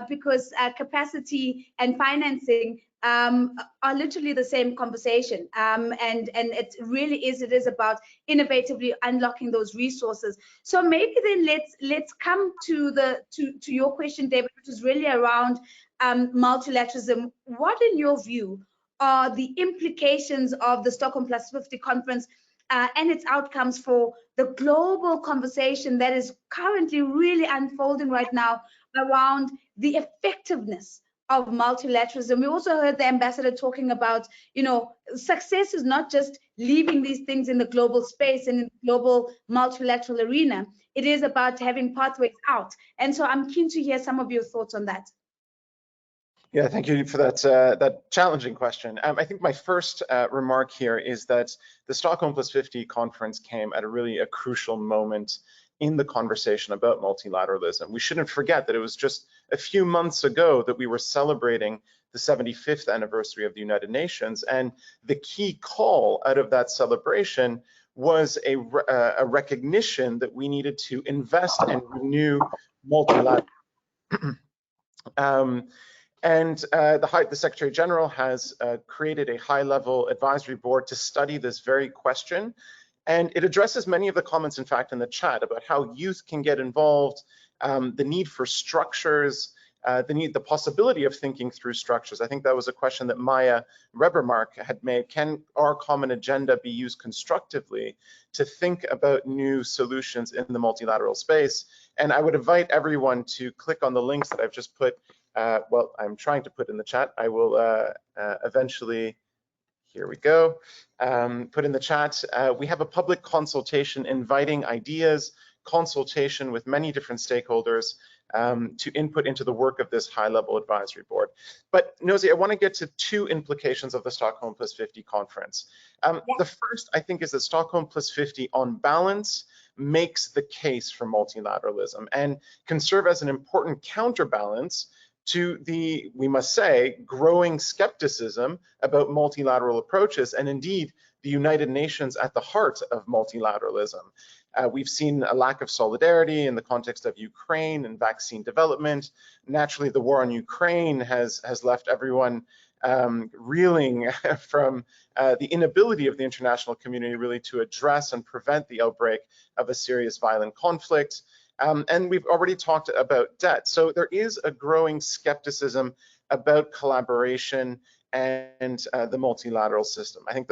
because capacity and financing are literally the same conversation, and it really is. It is about innovatively unlocking those resources. So maybe then let's come to your question, David, which is really around multilateralism. What, in your view, are the implications of the Stockholm+50 conference and its outcomes for the global conversation that is currently really unfolding right now around the effectiveness of multilateralism? We also heard the ambassador talking about, success is not just leaving these things in the global space and in the global multilateral arena. It is about having pathways out. And so I'm keen to hear some of your thoughts on that. Yeah, thank you for that challenging question. I think my first remark here is that the Stockholm+50 conference came at a crucial moment in the conversation about multilateralism. We shouldn't forget that it was just a few months ago that we were celebrating the 75th anniversary of the United Nations, and the key call out of that celebration was a recognition that we needed to invest and renew multilateralism. And the Secretary General has created a high-level advisory board to study this very question. And it addresses many of the comments, in fact, in the chat about how youth can get involved, the need for structures, the possibility of thinking through structures. I think that was a question that Maya Rebermark had made. Can our common agenda be used constructively to think about new solutions in the multilateral space? And I would invite everyone to click on the links that I've just put. Well, I'm trying to put in the chat. I will eventually, here we go, put in the chat. We have a public consultation inviting ideas, consultation with many different stakeholders to input into the work of this high-level advisory board. But Nozi, I want to get to two implications of the Stockholm+50 conference. The first, I think, is that Stockholm+50 on balance makes the case for multilateralism and can serve as an important counterbalance to the, we must say, growing skepticism about multilateral approaches, and indeed the United Nations at the heart of multilateralism. We've seen a lack of solidarity in the context of Ukraine and vaccine development. Naturally, the war on Ukraine has left everyone reeling from the inability of the international community really to address and prevent the outbreak of a serious violent conflict. And we've already talked about debt. So there is a growing skepticism about collaboration and the multilateral system. I think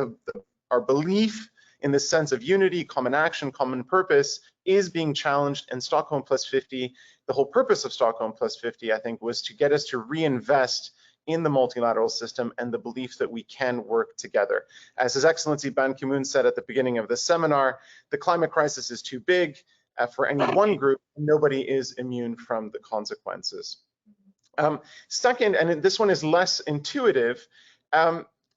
our belief in the sense of unity, common action, common purpose is being challenged, and Stockholm+50, the whole purpose of Stockholm+50, I think, was to get us to reinvest in the multilateral system and the belief that we can work together. As His Excellency Ban Ki-moon said at the beginning of the seminar, the climate crisis is too big for any one group. Nobody is immune from the consequences. Second, and this one is less intuitive,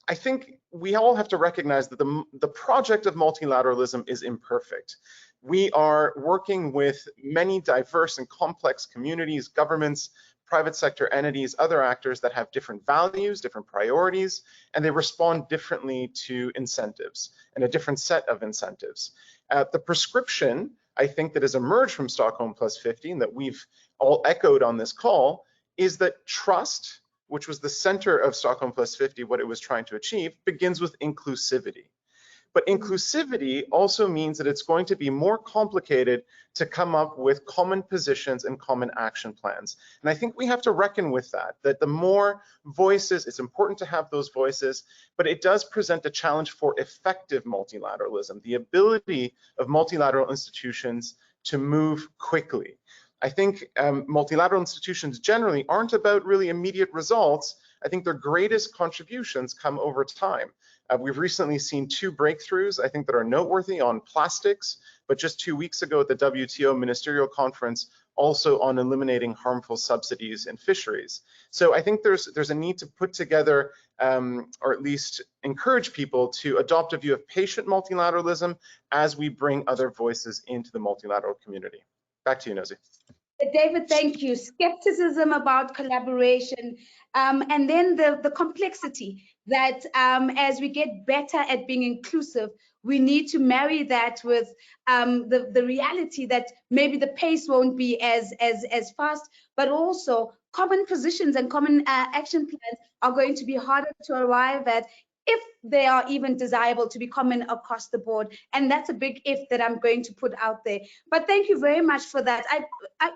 I think we all have to recognize that the project of multilateralism is imperfect. We are working with many diverse and complex communities, governments, private sector entities, other actors that have different values, different priorities, and they respond differently to incentives and a different set of incentives. The prescription, I think, that has emerged from Stockholm+50 and that we've all echoed on this call is that trust, which was the center of Stockholm+50, what it was trying to achieve, begins with inclusivity. But inclusivity also means that it's going to be more complicated to come up with common positions and common action plans. And I think we have to reckon with that the more voices, it's important to have those voices, but it does present a challenge for effective multilateralism, the ability of multilateral institutions to move quickly. I think multilateral institutions generally aren't about really immediate results. I think their greatest contributions come over time. We've recently seen two breakthroughs, I think, that are noteworthy on plastics, but just 2 weeks ago at the WTO Ministerial Conference also on eliminating harmful subsidies in fisheries. So I think there's a need to put together, or at least encourage people to adopt a view of patient multilateralism as we bring other voices into the multilateral community. Back to you, Nozi. David, thank you. Skepticism about collaboration, and then the complexity that as we get better at being inclusive, we need to marry that with the reality that maybe the pace won't be as fast, but also common positions and common action plans are going to be harder to arrive at, if they are even desirable to be common across the board. And that's a big if that I'm going to put out there. But thank you very much for that.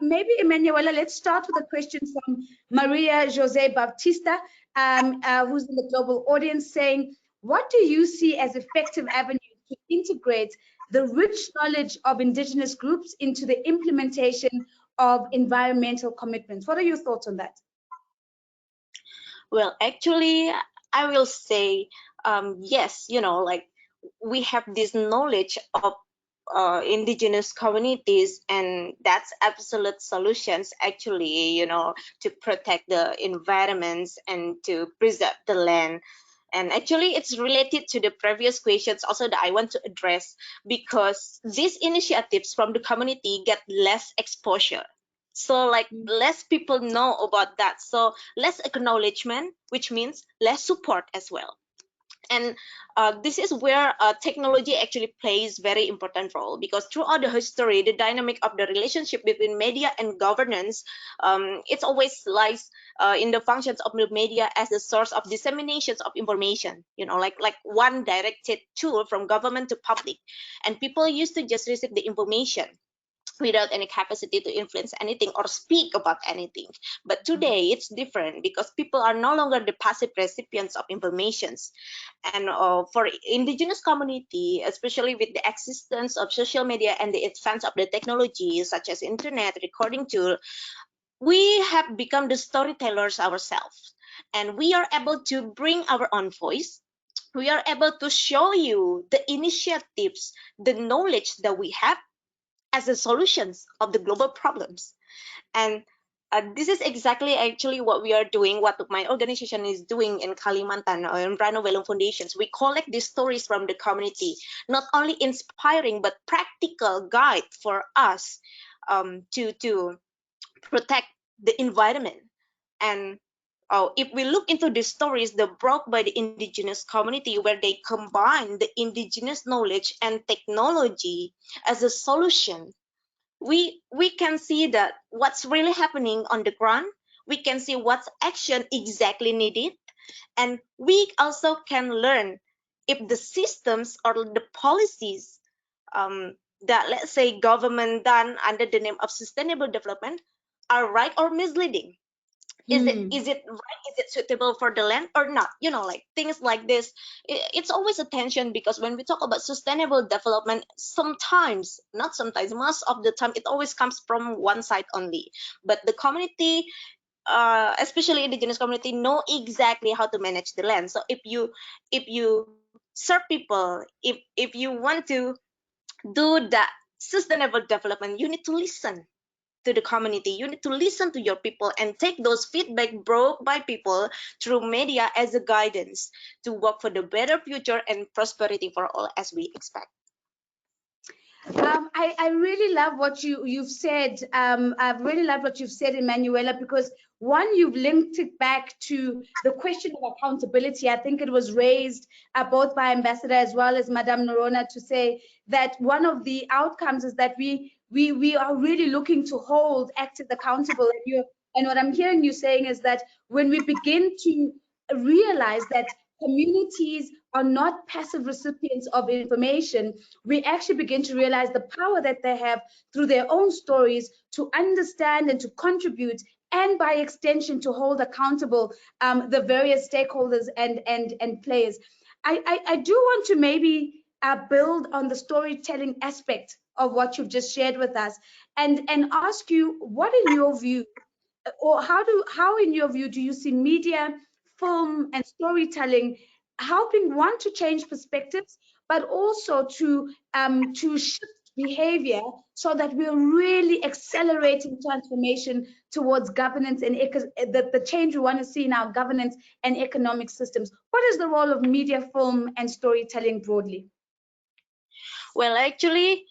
Maybe, Emmanuela, let's start with a question from Maria Jose Bautista, who's in the global audience, saying, what do you see as effective avenues to integrate the rich knowledge of Indigenous groups into the implementation of environmental commitments? What are your thoughts on that? Well, actually, I will say yes, like we have this knowledge of Indigenous communities, and that's absolute solutions actually, to protect the environments and to preserve the land. And actually, it's related to the previous questions also that I want to address, because these initiatives from the community get less exposure. So like less people know about that. So less acknowledgement, which means less support as well. And this is where technology actually plays very important role, because throughout the history, the dynamic of the relationship between media and governance, it's always lies in the functions of the media as the source of disseminations of information, like one directed tool from government to public. And people used to just receive the information without any capacity to influence anything or speak about anything. But today it's different, because people are no longer the passive recipients of informations. And for Indigenous community, especially with the existence of social media and the advance of the technology such as internet recording tool, we have become the storytellers ourselves, and we are able to bring our own voice. We are able to show you the initiatives, the knowledge that we have as the solutions of the global problems. And this is exactly actually what we are doing, what my organization is doing in Kalimantan or in Ranu Welum Foundations. We collect these stories from the community, not only inspiring, but practical guide for us to protect the environment. And if we look into the stories that brought by the Indigenous community, where they combine the Indigenous knowledge and technology as a solution, we can see that what's really happening on the ground. We can see what's action exactly needed, and we also can learn if the systems or the policies that, let's say, government done under the name of sustainable development are right or misleading. Is it right? Is it suitable for the land or not? Like things like this. It's always a tension, because when we talk about sustainable development, sometimes, not sometimes, most of the time, it always comes from one side only. But the community, especially Indigenous community, know exactly how to manage the land. So if you serve people, if you want to do that sustainable development, you need to listen to the community. You need to listen to your people and take those feedback brought by people through media as a guidance to work for the better future and prosperity for all, as we expect. I really love what you've said. I've really loved what you've said, Emmanuela, because one, you've linked it back to the question of accountability. I think it was raised both by Ambassador as well as Madame Noronha, to say that one of the outcomes is that we are really looking to hold actors accountable. And what I'm hearing you saying is that when we begin to realize that communities are not passive recipients of information, we actually begin to realize the power that they have through their own stories to understand and to contribute, and by extension to hold accountable the various stakeholders and players. I do want to maybe build on the storytelling aspect of what you've just shared with us, and ask you, what in your view, or how in your view do you see media, film, and storytelling helping, one, to change perspectives, but also to shift behavior so that we're really accelerating transformation towards governance and the change we want to see in our governance and economic systems. What is the role of media, film, and storytelling broadly? Well, actually,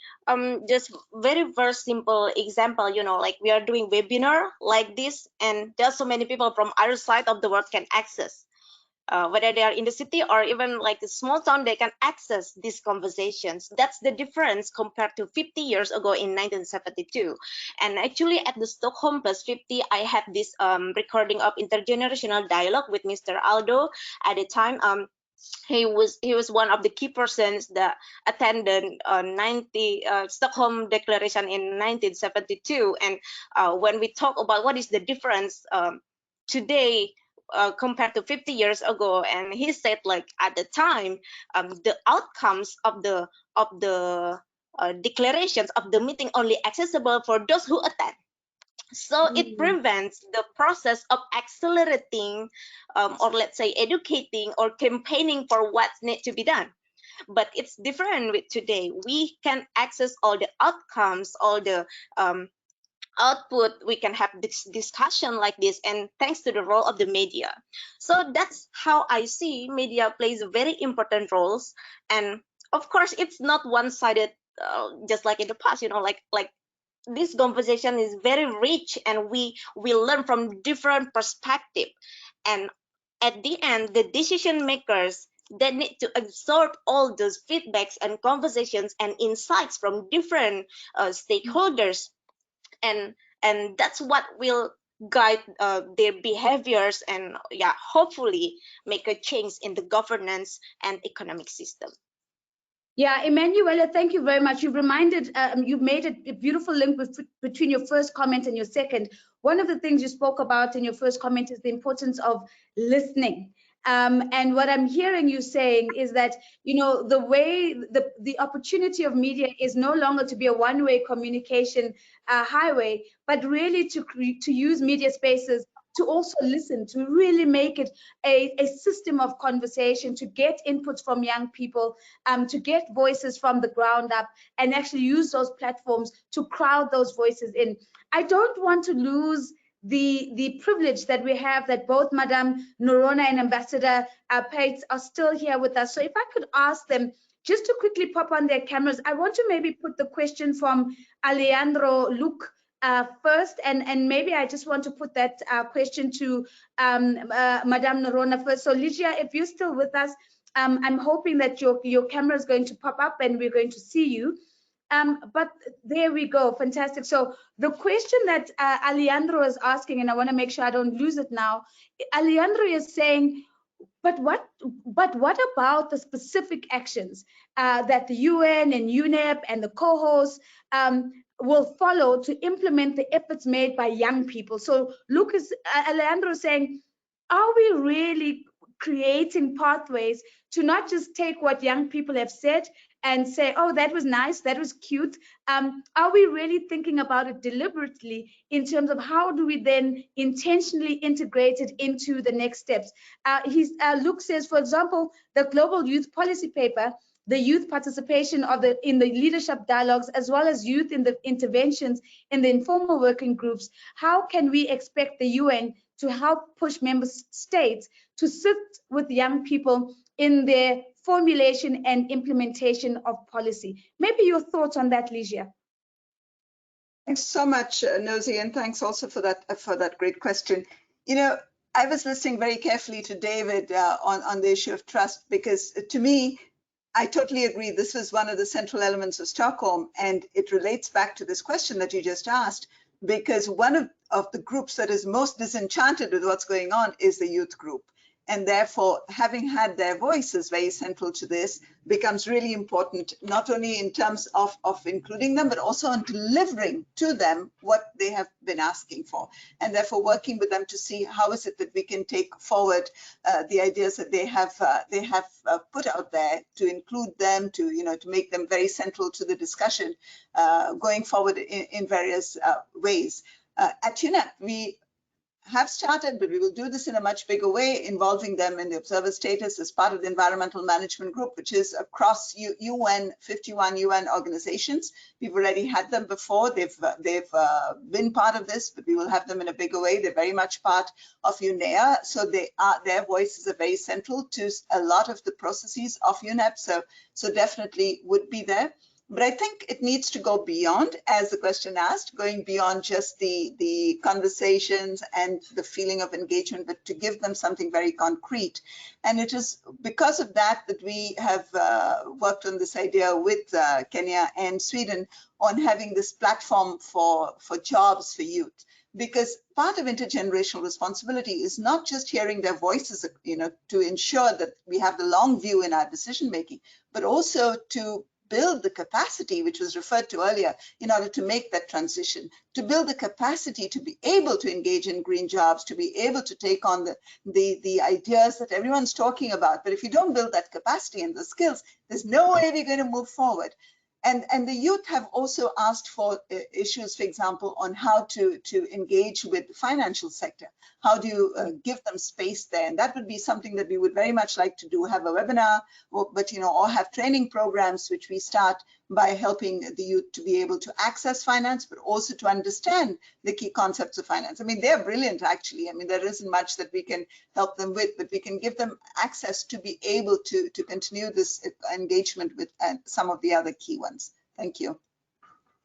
just very simple example, like we are doing webinar like this, and there's so many people from other side of the world can access. Whether they are in the city or even like a small town, they can access these conversations. That's the difference compared to 50 years ago in 1972. And actually at the Stockholm+50, I had this recording of intergenerational dialogue with Mr. Aldo. At the time, he was one of the key persons that attended Stockholm Declaration in 1972. And when we talk about what is the difference today compared to 50 years ago, and he said, like, at the time, the outcomes of the declarations of the meeting only accessible for those who attend. So it prevents the process of accelerating or let's say educating or campaigning for what needs to be done. But it's different with today. We can access all the outcomes, all the output. We can have this discussion like this, and thanks to the role of the media. So that's how I see media plays very important roles. And of course, it's not one-sided, just like in the past, like this conversation is very rich, and we learn from different perspectives. And at the end, the decision makers, they need to absorb all those feedbacks and conversations and insights from different stakeholders, and that's what will guide their behaviors, and hopefully make a change in the governance and economic system. Yeah, Emmanuela, thank you very much. You've made a beautiful link between your first comment and your second. One of the things you spoke about in your first comment is the importance of listening. And what I'm hearing you saying is that, the way the opportunity of media is no longer to be a one-way communication highway, but really to use media spaces to also listen, to really make it a system of conversation, to get inputs from young people, to get voices from the ground up, and actually use those platforms to crowd those voices in. I don't want to lose the privilege that we have that both Madame Noronha and Ambassador Peitz are still here with us. So if I could ask them just to quickly pop on their cameras, I want to maybe put the question from Alejandro Luke first, and maybe I just want to put that question to Madame Noronha first. So Ligia, if you're still with us, I'm hoping that your camera is going to pop up and we're going to see you. But there we go, fantastic. So the question that Alejandro is asking, and I want to make sure I don't lose it now, Alejandro is saying, but what about the specific actions that the UN and UNEP and the co-hosts will follow to implement the efforts made by young people? So Alejandro is saying, are we really creating pathways to not just take what young people have said and say, oh, that was nice, that was cute? Are we really thinking about it deliberately in terms of how do we then intentionally integrate it into the next steps? Luke says, for example, the Global Youth Policy Paper, the youth participation in the leadership dialogues, as well as youth in the interventions in the informal working groups, how can we expect the UN to help push member states to sit with young people in their formulation and implementation of policy? Maybe your thoughts on that, Ligia. Thanks so much, Nozi, and thanks also for that great question. I was listening very carefully to David on the issue of trust, because to me, I totally agree. This was one of the central elements of Stockholm, and it relates back to this question that you just asked, because one of the groups that is most disenchanted with what's going on is the youth group. And therefore, having had their voices very central to this becomes really important, not only in terms of including them, but also on delivering to them what they have been asking for. And therefore, working with them to see how is it that we can take forward the ideas that they have put out there, to include them, to make them very central to the discussion going forward in various ways. At UNEP, we have started, but we will do this in a much bigger way, involving them in the observer status as part of the environmental management group, which is across 51 UN organizations. We've already had them before. They've been part of this, but we will have them in a bigger way. They're very much part of UNEA, so their voices are very central to a lot of the processes of UNEP. So definitely would be there. But I think it needs to go beyond, as the question asked, going beyond just the conversations and the feeling of engagement, but to give them something very concrete. And it is because of that that we have worked on this idea with Kenya and Sweden on having this platform for jobs for youth. Because part of intergenerational responsibility is not just hearing their voices, to ensure that we have the long view in our decision making, but also to build the capacity, which was referred to earlier, in order to make that transition, to build the capacity to be able to engage in green jobs, to be able to take on the ideas that everyone's talking about. But if you don't build that capacity and the skills, there's no way we're going to move forward. And the youth have also asked for issues, for example, on how to engage with the financial sector. How do you give them space there? And that would be something that we would very much like to do, have a webinar, or have training programs, which we start by helping the youth to be able to access finance, but also to understand the key concepts of finance. I mean, they're brilliant, actually. I mean, there isn't much that we can help them with, but we can give them access to be able to continue this engagement with some of the other key ones. Thank you.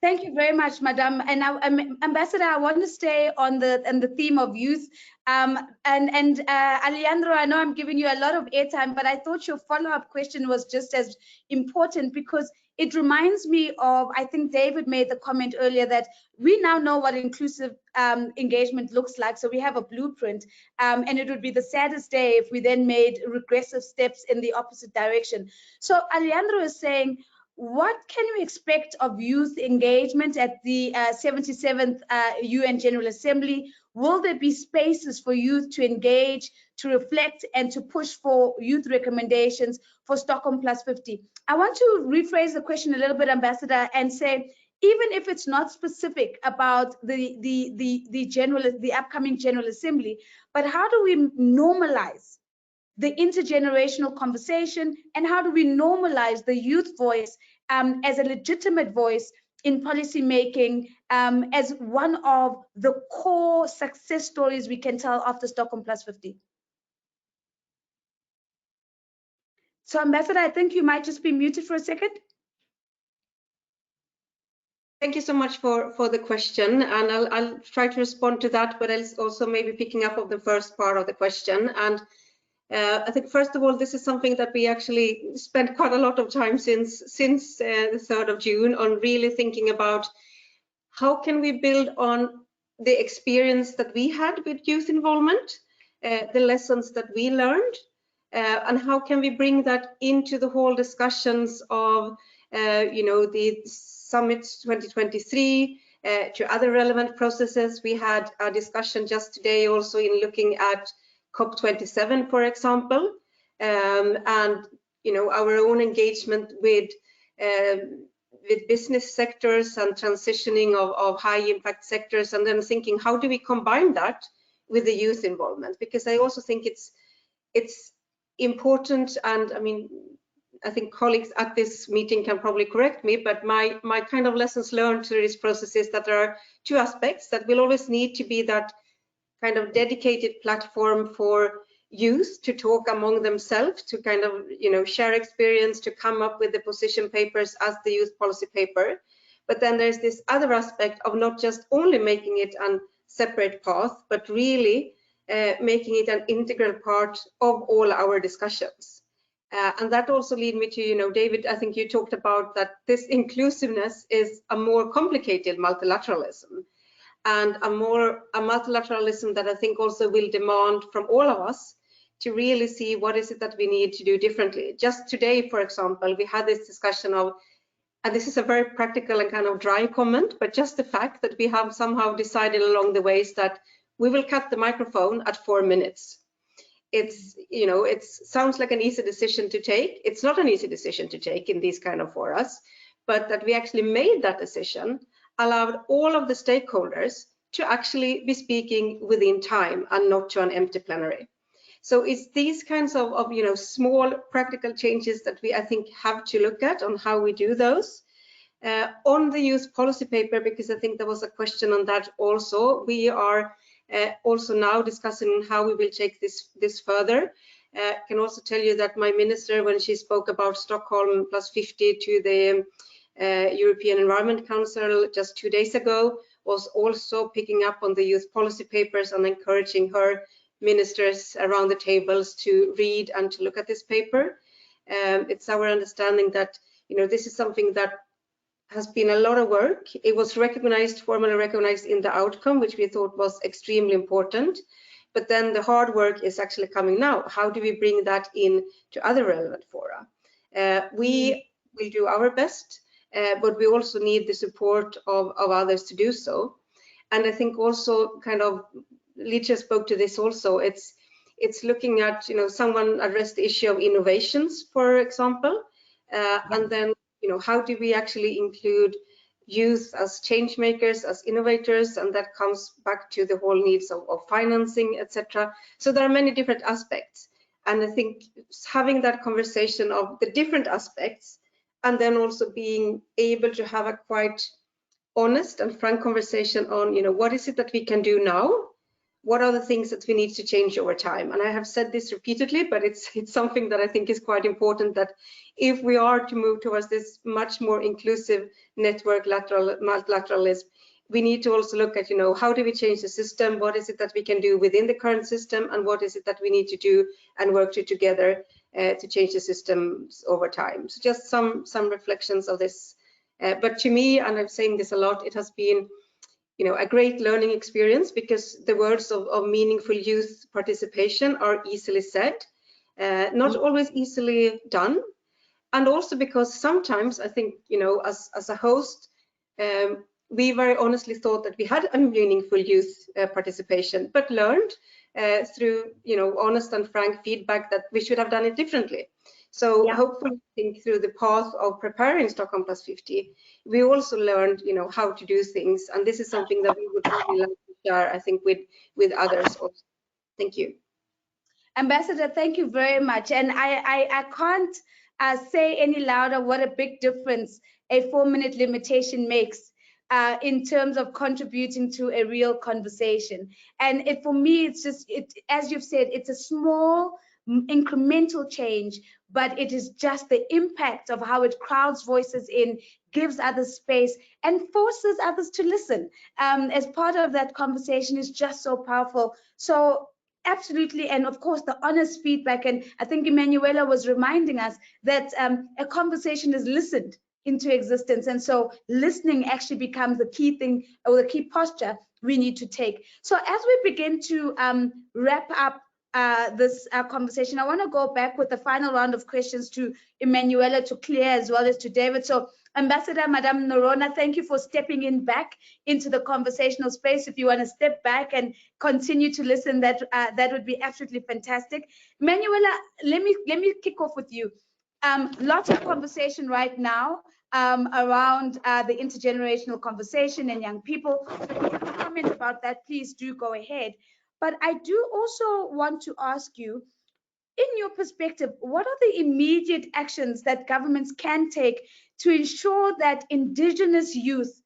Thank you very much, Madam. And now, Ambassador, I want to stay on the theme of youth. Alejandro, I know I'm giving you a lot of airtime, but I thought your follow-up question was just as important, because it reminds me of, I think David made the comment earlier that we now know what inclusive engagement looks like. So we have a blueprint, and it would be the saddest day if we then made regressive steps in the opposite direction. So Alejandro is saying, what can you expect of youth engagement at the 77th UN General Assembly? Will there be spaces for youth to engage, to reflect, and to push for youth recommendations for Stockholm+50? I want to rephrase the question a little bit, Ambassador, and say, even if it's not specific about the upcoming General Assembly, but how do we normalize the intergenerational conversation, and how do we normalize the youth voice as a legitimate voice in policy making, as one of the core success stories we can tell after Stockholm+50? So, Ambassador, I think you might just be muted for a second. Thank you so much for the question, and I'll try to respond to that, but I'll also maybe picking up on the first part of the question. And I think, first of all, this is something that we actually spent quite a lot of time since the 3rd of June on really thinking about how can we build on the experience that we had with youth involvement, the lessons that we learned, and how can we bring that into the whole discussions of, the summits 2023, to other relevant processes. We had a discussion just today also in looking at COP27, for example, and our own engagement with business sectors and transitioning of high impact sectors, and then thinking, how do we combine that with the youth involvement? Because I also think it's important, and I mean, I think colleagues at this meeting can probably correct me, but my kind of lessons learned through this process is that there are two aspects that will always need to be that kind of dedicated platform for youth to talk among themselves, to kind of, share experience, to come up with the position papers as the youth policy paper. But then there's this other aspect of not just only making it a separate path, but really making it an integral part of all our discussions. And that also lead me to, David, I think you talked about that this inclusiveness is a more complicated multilateralism, and a multilateralism that I think also will demand from all of us to really see what is it that we need to do differently. Just today, for example, we had this discussion of, and this is a very practical and kind of dry comment, but just the fact that we have somehow decided along the ways that we will cut the microphone at 4 minutes. It's, it sounds like an easy decision to take. It's not an easy decision to take in these kind of forums, but that we actually made that decision allowed all of the stakeholders to actually be speaking within time and not to an empty plenary. So it's these kinds of small practical changes that I think have to look at on how we do those. On the youth policy paper, because I think there was a question on that also, we are also now discussing how we will take this further. Can also tell you that my minister, when she spoke about Stockholm+50 to the European Environment Council just 2 days ago, was also picking up on the youth policy papers and encouraging her ministers around the tables to read and to look at this paper. It's our understanding that this is something that has been a lot of work. It was formally recognized in the outcome, which we thought was extremely important. But then the hard work is actually coming now. How do we bring that in to other relevant fora? We will do our best, but we also need the support of others to do so. And I think also Ligia spoke to this also. It's looking at, someone addressed the issue of innovations, for example, and then, how do we actually include youth as change makers, as innovators, and that comes back to the whole needs of financing, etc. So there are many different aspects, and I think having that conversation of the different aspects, and then also being able to have a quite honest and frank conversation on, what is it that we can do now? What are the things that we need to change over time? And I have said this repeatedly, but it's something that I think is quite important, that if we are to move towards this much more inclusive network multilateralism, we need to also look at, how do we change the system? What is it that we can do within the current system? And what is it that we need to do and work together to change the systems over time? So just some reflections of this. But to me, and I'm saying this a lot, it has been a great learning experience, because the words of meaningful youth participation are easily said, not always easily done. And also because sometimes I think, as a host, we very honestly thought that we had a meaningful youth participation, but learned through, honest and frank feedback that we should have done it differently. So hopefully, I think through the path of preparing Stockholm+50, we also learned, how to do things, and this is something that we would really like to share, I think, with others also. Thank you. Ambassador, thank you very much. And I can't say any louder what a big difference a 4-minute limitation makes in terms of contributing to a real conversation. And for me, it's just, as you've said, it's a small incremental change, but it is just the impact of how it crowds voices in, gives others space, and forces others to listen as part of that conversation is just so powerful. So absolutely, and of course the honest feedback, and I think Emmanuela was reminding us that a conversation is listened into existence, and so listening actually becomes the key thing, or the key posture we need to take. So as we begin to wrap up this conversation, I want to go back with the final round of questions to Emmanuela, to Clea, as well as to David. So Ambassador, Madame Noronha, thank you for stepping in back into the conversational space. If you want to step back and continue to listen, that would be absolutely fantastic. Emmanuela, let me kick off with you. Lots of conversation right now around the intergenerational conversation and young people. So if you have a comment about that, please do go ahead. But I do also want to ask you, in your perspective, what are the immediate actions that governments can take to ensure that Indigenous youth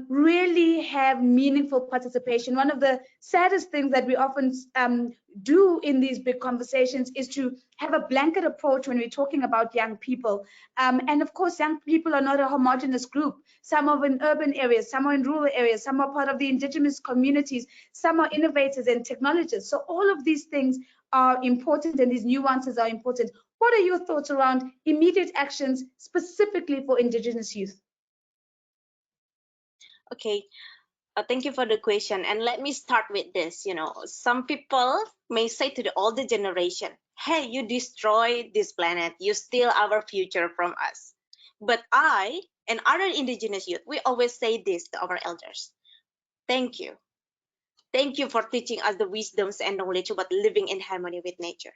really have meaningful participation? One of the saddest things that we often do in these big conversations is to have a blanket approach when we're talking about young people. And of course, young people are not a homogenous group. Some are in urban areas, some are in rural areas, some are part of the indigenous communities, some are innovators and technologists. So all of these things are important, and these nuances are important. What are your thoughts around immediate actions specifically for Indigenous youth? Okay, thank you for the question. And let me start with this. Some people may say to the older generation, hey, you destroy this planet, you steal our future from us. But I and other Indigenous youth, we always say this to our elders. Thank you. Thank you for teaching us the wisdoms and knowledge about living in harmony with nature.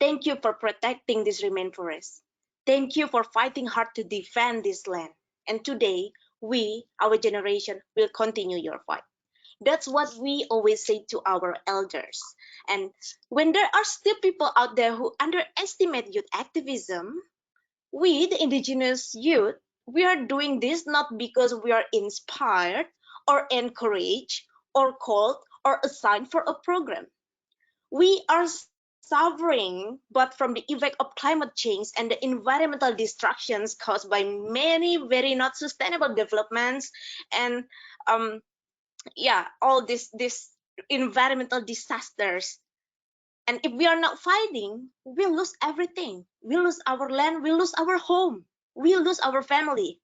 Thank you for protecting this rainforest. Thank you for fighting hard to defend this land. And today, we, our generation, will continue your fight. That's what we always say to our elders. And when there are still people out there who underestimate youth activism, we, the indigenous youth, we are doing this not because we are inspired or encouraged or called or assigned for a program. We are suffering but from the effect of climate change and the environmental destructions caused by many very not sustainable developments and all these environmental disasters. And if we are not fighting, we'll lose everything. We'll lose our land, we'll lose our home, we'll lose our family.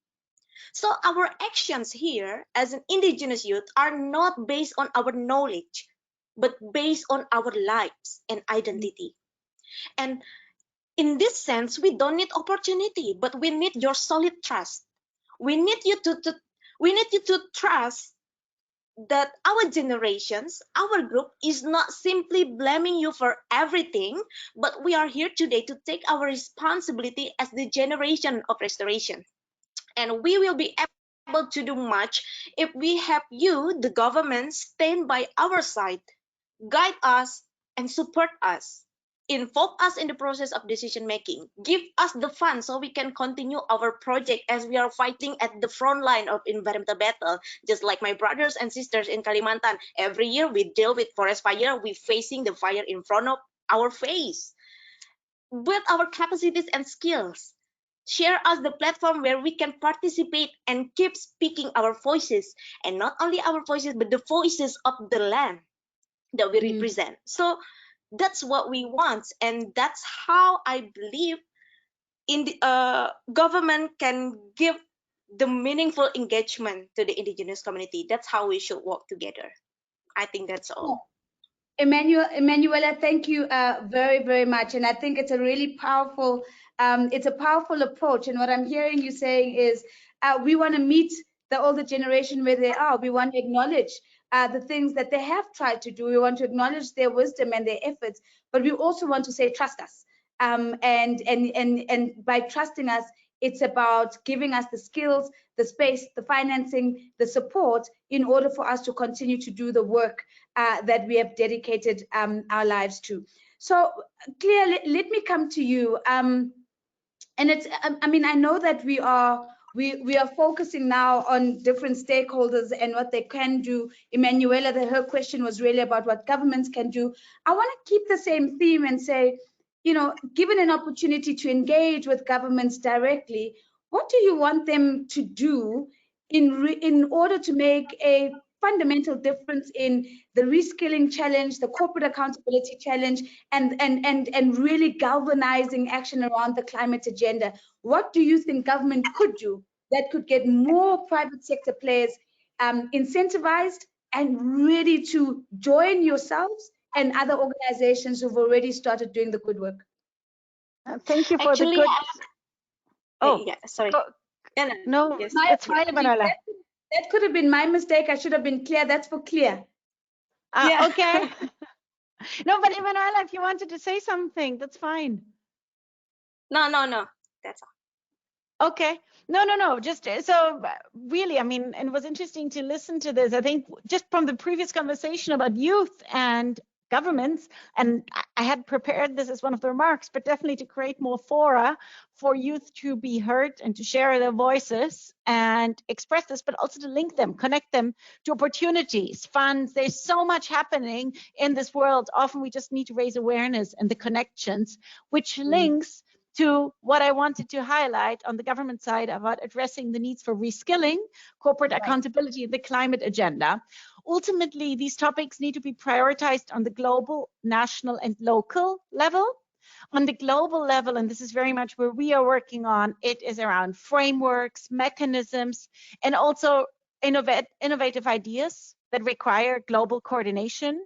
So our actions here as an indigenous youth are not based on our knowledge, but based on our lives and identity. And in this sense, we don't need opportunity, but we need your solid trust. We need you to trust that our generations, our group is not simply blaming you for everything, but we are here today to take our responsibility as the generation of restoration. And we will be able to do much if we have you, the government, stand by our side, guide us, and support us. Involve us in the process of decision making. Give us the funds so we can continue our project as we are fighting at the front line of environmental battle. Just like my brothers and sisters in Kalimantan, every year we deal with forest fire. We're facing the fire in front of our face. Build our capacities and skills. Share us the platform where we can participate and keep speaking our voices, and not only our voices, but the voices of the land that we represent. So that's what we want, and that's how I believe in the government can give the meaningful engagement to the indigenous community. That's how we should work together. I think that's all. Emmanuela, thank you very, very much. And I think it's a really powerful, it's a powerful approach. And what I'm hearing you saying is we want to meet the older generation where they are. We want to acknowledge the things that they have tried to do. We want to acknowledge their wisdom and their efforts, but we also want to say, trust us. And by trusting us, it's about giving us the skills, the space, the financing, the support in order for us to continue to do the work that we have dedicated our lives to. So, Clea, let me come to you. And it's, I mean, I know that we are focusing now on different stakeholders and what they can do. Emmanuela, her question was really about what governments can do. I want to keep the same theme and say, you know, given an opportunity to engage with governments directly, what do you want them to do in order to make a fundamental difference in the reskilling challenge, the corporate accountability challenge, and really galvanizing action around the climate agenda? What do you think government could do that could get more private sector players incentivized and ready to join yourselves and other organizations who've already started doing the good work? Thank you for Actually, the good. Oh, yeah, sorry. No, yes. it's fine, Emmanuela. That could have been my mistake. I should have been clear. That's for Clea. Yeah. Okay. No, but Emmanuela, if you wanted to say something, that's fine. No, that's all. Okay. No. Just so really, I mean, it was interesting to listen to this. I think just from the previous conversation about youth and governments, and I had prepared this as one of the remarks, but definitely to create more fora for youth to be heard and to share their voices and express this, but also to link them, connect them to opportunities, funds. There's so much happening in this world. Often we just need to raise awareness and the connections, which links to what I wanted to highlight on the government side about addressing the needs for reskilling, corporate accountability, and the climate agenda. Ultimately, these topics need to be prioritized on the global, national, and local level. On the global level, and this is very much where we are working on, it is around frameworks, mechanisms, and also innovative ideas that require global coordination.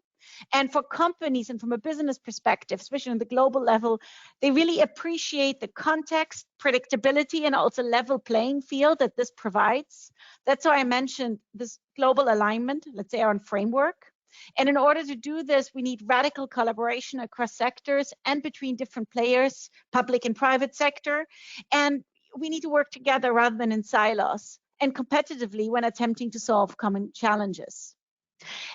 And for companies and from a business perspective, especially on the global level, they really appreciate the context, predictability, and also level playing field that this provides. That's why I mentioned this global alignment, let's say, on framework. And in order to do this, we need radical collaboration across sectors and between different players, public and private sector. And we need to work together rather than in silos and competitively when attempting to solve common challenges.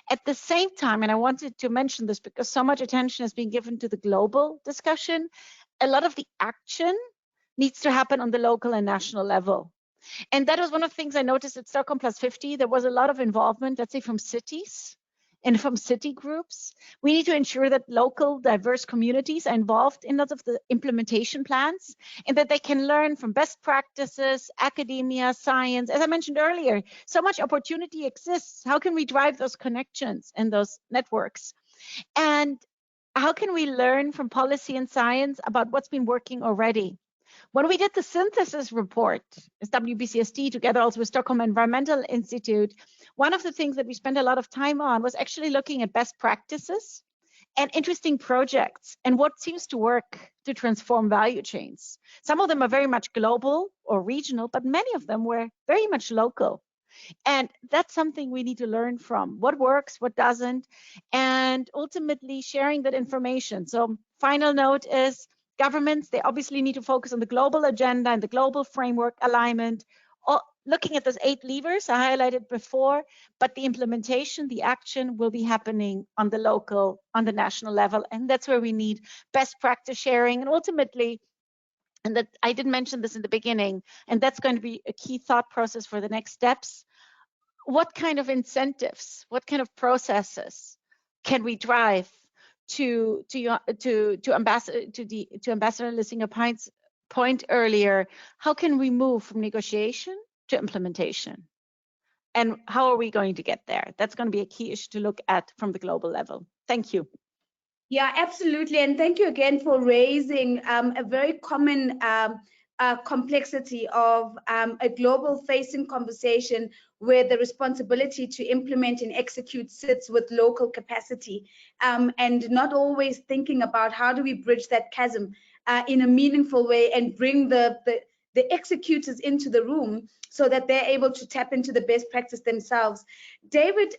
At the same time, and I wanted to mention this because so much attention has been given to the global discussion, a lot of the action needs to happen on the local and national level. And that was one of the things I noticed at Stockholm+50. There was a lot of involvement, let's say, from cities and from city groups. We need to ensure that local diverse communities are involved in lots of the implementation plans and that they can learn from best practices, academia, science. As I mentioned earlier, so much opportunity exists. How can we drive those connections and those networks? And how can we learn from policy and science about what's been working already? When we did the synthesis report as WBCSD together also with Stockholm Environmental Institute, one of the things that we spent a lot of time on was actually looking at best practices and interesting projects and what seems to work to transform value chains. Some of them are very much global or regional, but many of them were very much local. And that's something we need to learn from. What works, what doesn't, and ultimately sharing that information. So final note is, governments, they obviously need to focus on the global agenda and the global framework alignment, looking at those 8 levers I highlighted before, but the implementation, the action will be happening on the local, on the national level. And that's where we need best practice sharing. And ultimately, and that I didn't mention this in the beginning, and that's going to be a key thought process for the next steps. What kind of incentives, what kind of processes can we drive to Ambassador Lissinger Peitz point earlier? How can we move from negotiation to implementation? And how are we going to get there? That's going to be a key issue to look at from the global level. Thank you. Yeah, absolutely. And thank you again for raising a very common complexity of a global facing conversation where the responsibility to implement and execute sits with local capacity, and not always thinking about how do we bridge that chasm in a meaningful way and bring the executors into the room so that they're able to tap into the best practice themselves. David,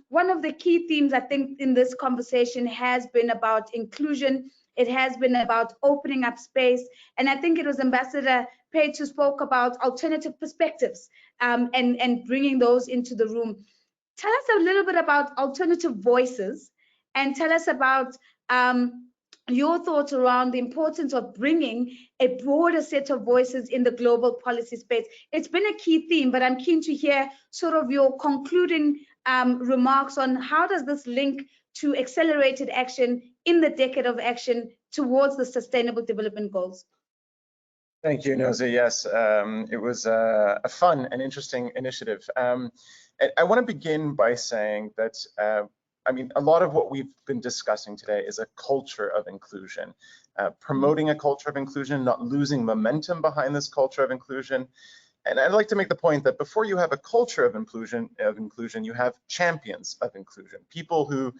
one of the key themes I think in this conversation has been about inclusion. It has been about opening up space. And I think it was Ambassador Peitz who spoke about alternative perspectives and bringing those into the room. Tell us a little bit about alternative voices and tell us about your thoughts around the importance of bringing a broader set of voices in the global policy space. It's been a key theme, but I'm keen to hear sort of your concluding remarks on how does this link to accelerated action in the decade of action towards the Sustainable Development Goals. Thank you, Nozi. Yes, it was a fun and interesting initiative. I want to begin by saying that I mean, a lot of what we've been discussing today is a culture of inclusion, promoting a culture of inclusion, not losing momentum behind this culture of inclusion. And I'd like to make the point that before you have a culture of inclusion, you have champions of inclusion, people who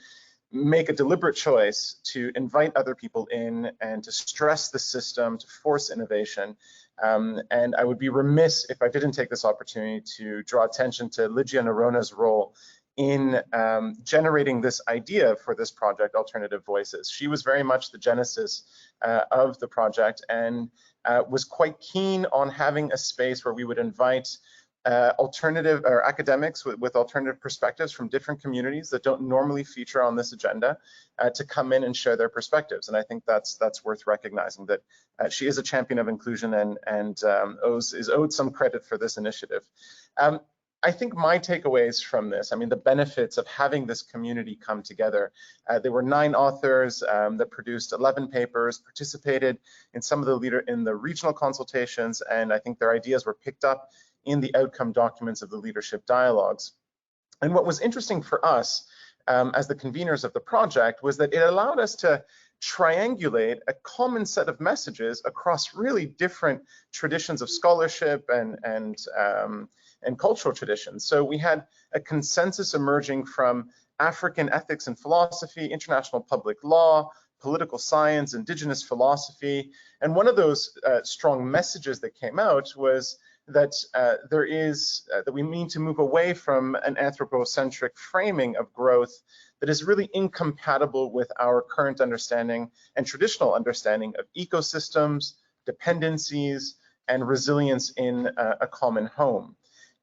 make a deliberate choice to invite other people in and to stress the system, to force innovation. And I would be remiss if I didn't take this opportunity to draw attention to Ligia and Noronha's role in generating this idea for this project, Alternative Voices. She was very much the genesis of the project and was quite keen on having a space where we would invite alternative or academics with alternative perspectives from different communities that don't normally feature on this agenda to come in and share their perspectives. And I think that's worth recognizing, that she is a champion of inclusion and is owed some credit for this initiative. I think my takeaways from this, I mean, the benefits of having this community come together. There were 9 authors that produced 11 papers, participated in some of the regional consultations, and I think their ideas were picked up in the outcome documents of the leadership dialogues. And what was interesting for us as the conveners of the project was that it allowed us to triangulate a common set of messages across really different traditions of scholarship and cultural traditions. So we had a consensus emerging from African ethics and philosophy, international public law, political science, indigenous philosophy. And one of those strong messages that came out was that that we need to move away from an anthropocentric framing of growth that is really incompatible with our current understanding and traditional understanding of ecosystems, dependencies, and resilience in a common home.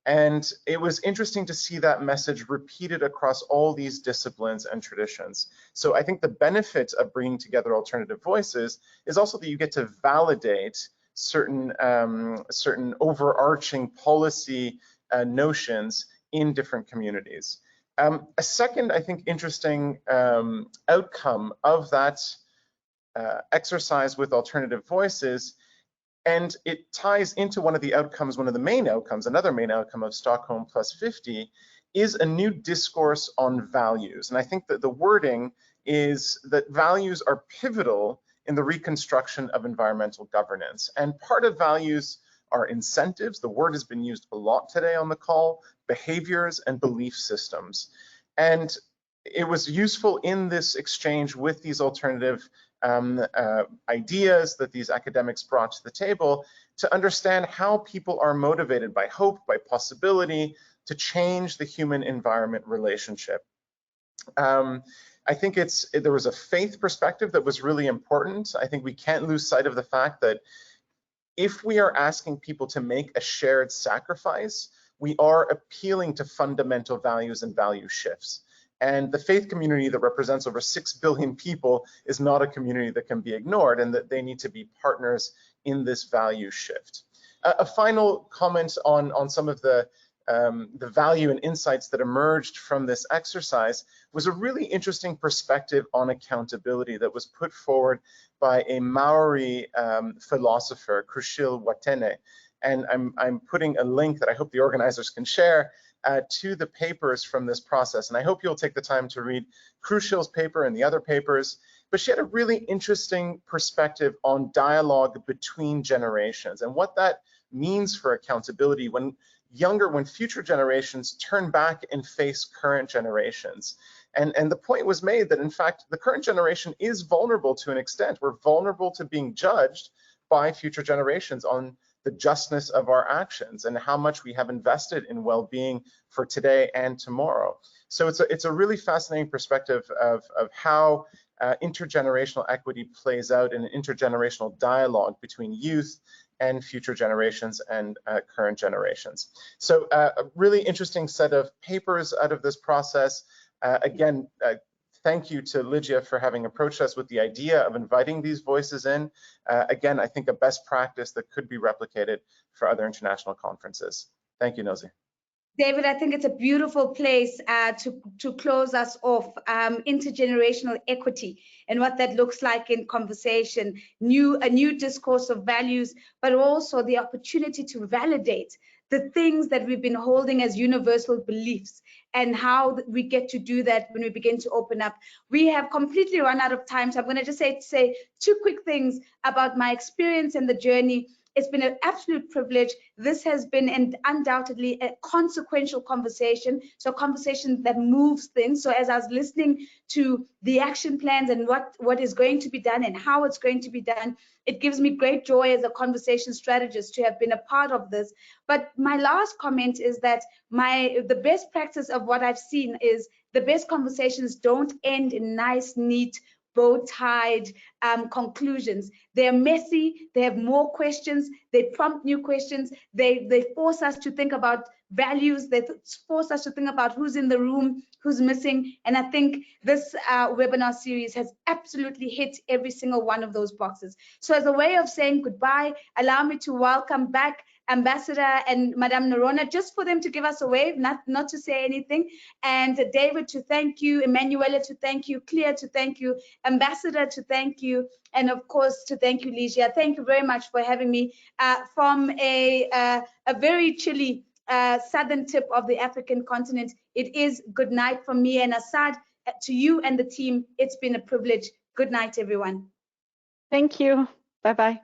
And it was interesting to see that message repeated across all these disciplines and traditions. So I think the benefit of bringing together alternative voices is also that you get to validate certain overarching policy notions in different communities. A second, I think, interesting outcome of that exercise with alternative voices, and it ties into one of the outcomes, one of the main outcomes, another main outcome of Stockholm+50, is a new discourse on values. And I think that the wording is that values are pivotal in the reconstruction of environmental governance. And part of values are incentives. The word has been used a lot today on the call, behaviors and belief systems. And it was useful in this exchange with these alternative ideas that these academics brought to the table to understand how people are motivated by hope, by possibility, to change the human-environment relationship. I think there was a faith perspective that was really important. I think we can't lose sight of the fact that if we are asking people to make a shared sacrifice, we are appealing to fundamental values and value shifts. And the faith community that represents over 6 billion people is not a community that can be ignored, and that they need to be partners in this value shift. A final comment on some of the value and insights that emerged from this exercise was a really interesting perspective on accountability that was put forward by a Maori philosopher, Crucial Watene. And I'm putting a link that I hope the organizers can share to the papers from this process. And I hope you'll take the time to read Crucial's paper and the other papers. But she had a really interesting perspective on dialogue between generations and what that means for accountability when future generations turn back and face current generations. And the point was made that, in fact, the current generation is vulnerable to an extent. We're vulnerable to being judged by future generations on the justness of our actions and how much we have invested in well-being for today and tomorrow. So it's a really fascinating perspective of how intergenerational equity plays out in an intergenerational dialogue between youth and future generations and current generations. So a really interesting set of papers out of this process. Again, thank you to Ligia for having approached us with the idea of inviting these voices in. Again, I think a best practice that could be replicated for other international conferences. Thank you, Nozi. David, I think it's a beautiful place to close us off. Intergenerational equity and what that looks like in conversation, a new discourse of values, but also the opportunity to validate the things that we've been holding as universal beliefs and how we get to do that when we begin to open up. We have completely run out of time, so I'm going to just say 2 quick things about my experience and the journey. It's been an absolute privilege. This has been undoubtedly a consequential conversation, so a conversation that moves things. So as I was listening to the action plans and what is going to be done and how it's going to be done, it gives me great joy as a conversation strategist to have been a part of this. But my last comment is that the best practice of what I've seen is the best conversations don't end in nice, neat, bow-tied conclusions. They're messy, they have more questions, they prompt new questions, they force us to think about values, they force us to think about who's in the room, who's missing, and I think this webinar series has absolutely hit every single one of those boxes. So as a way of saying goodbye, allow me to welcome back Ambassador and Madame Noronha, just for them to give us a wave, not to say anything, and David to thank you, Emmanuela to thank you, Clea to thank you, Ambassador to thank you, and of course to thank you, Ligia. Thank you very much for having me from a very chilly southern tip of the African continent. It is good night from me and Assad. To you and the team, it's been a privilege. Good night, everyone. Thank you. Bye-bye.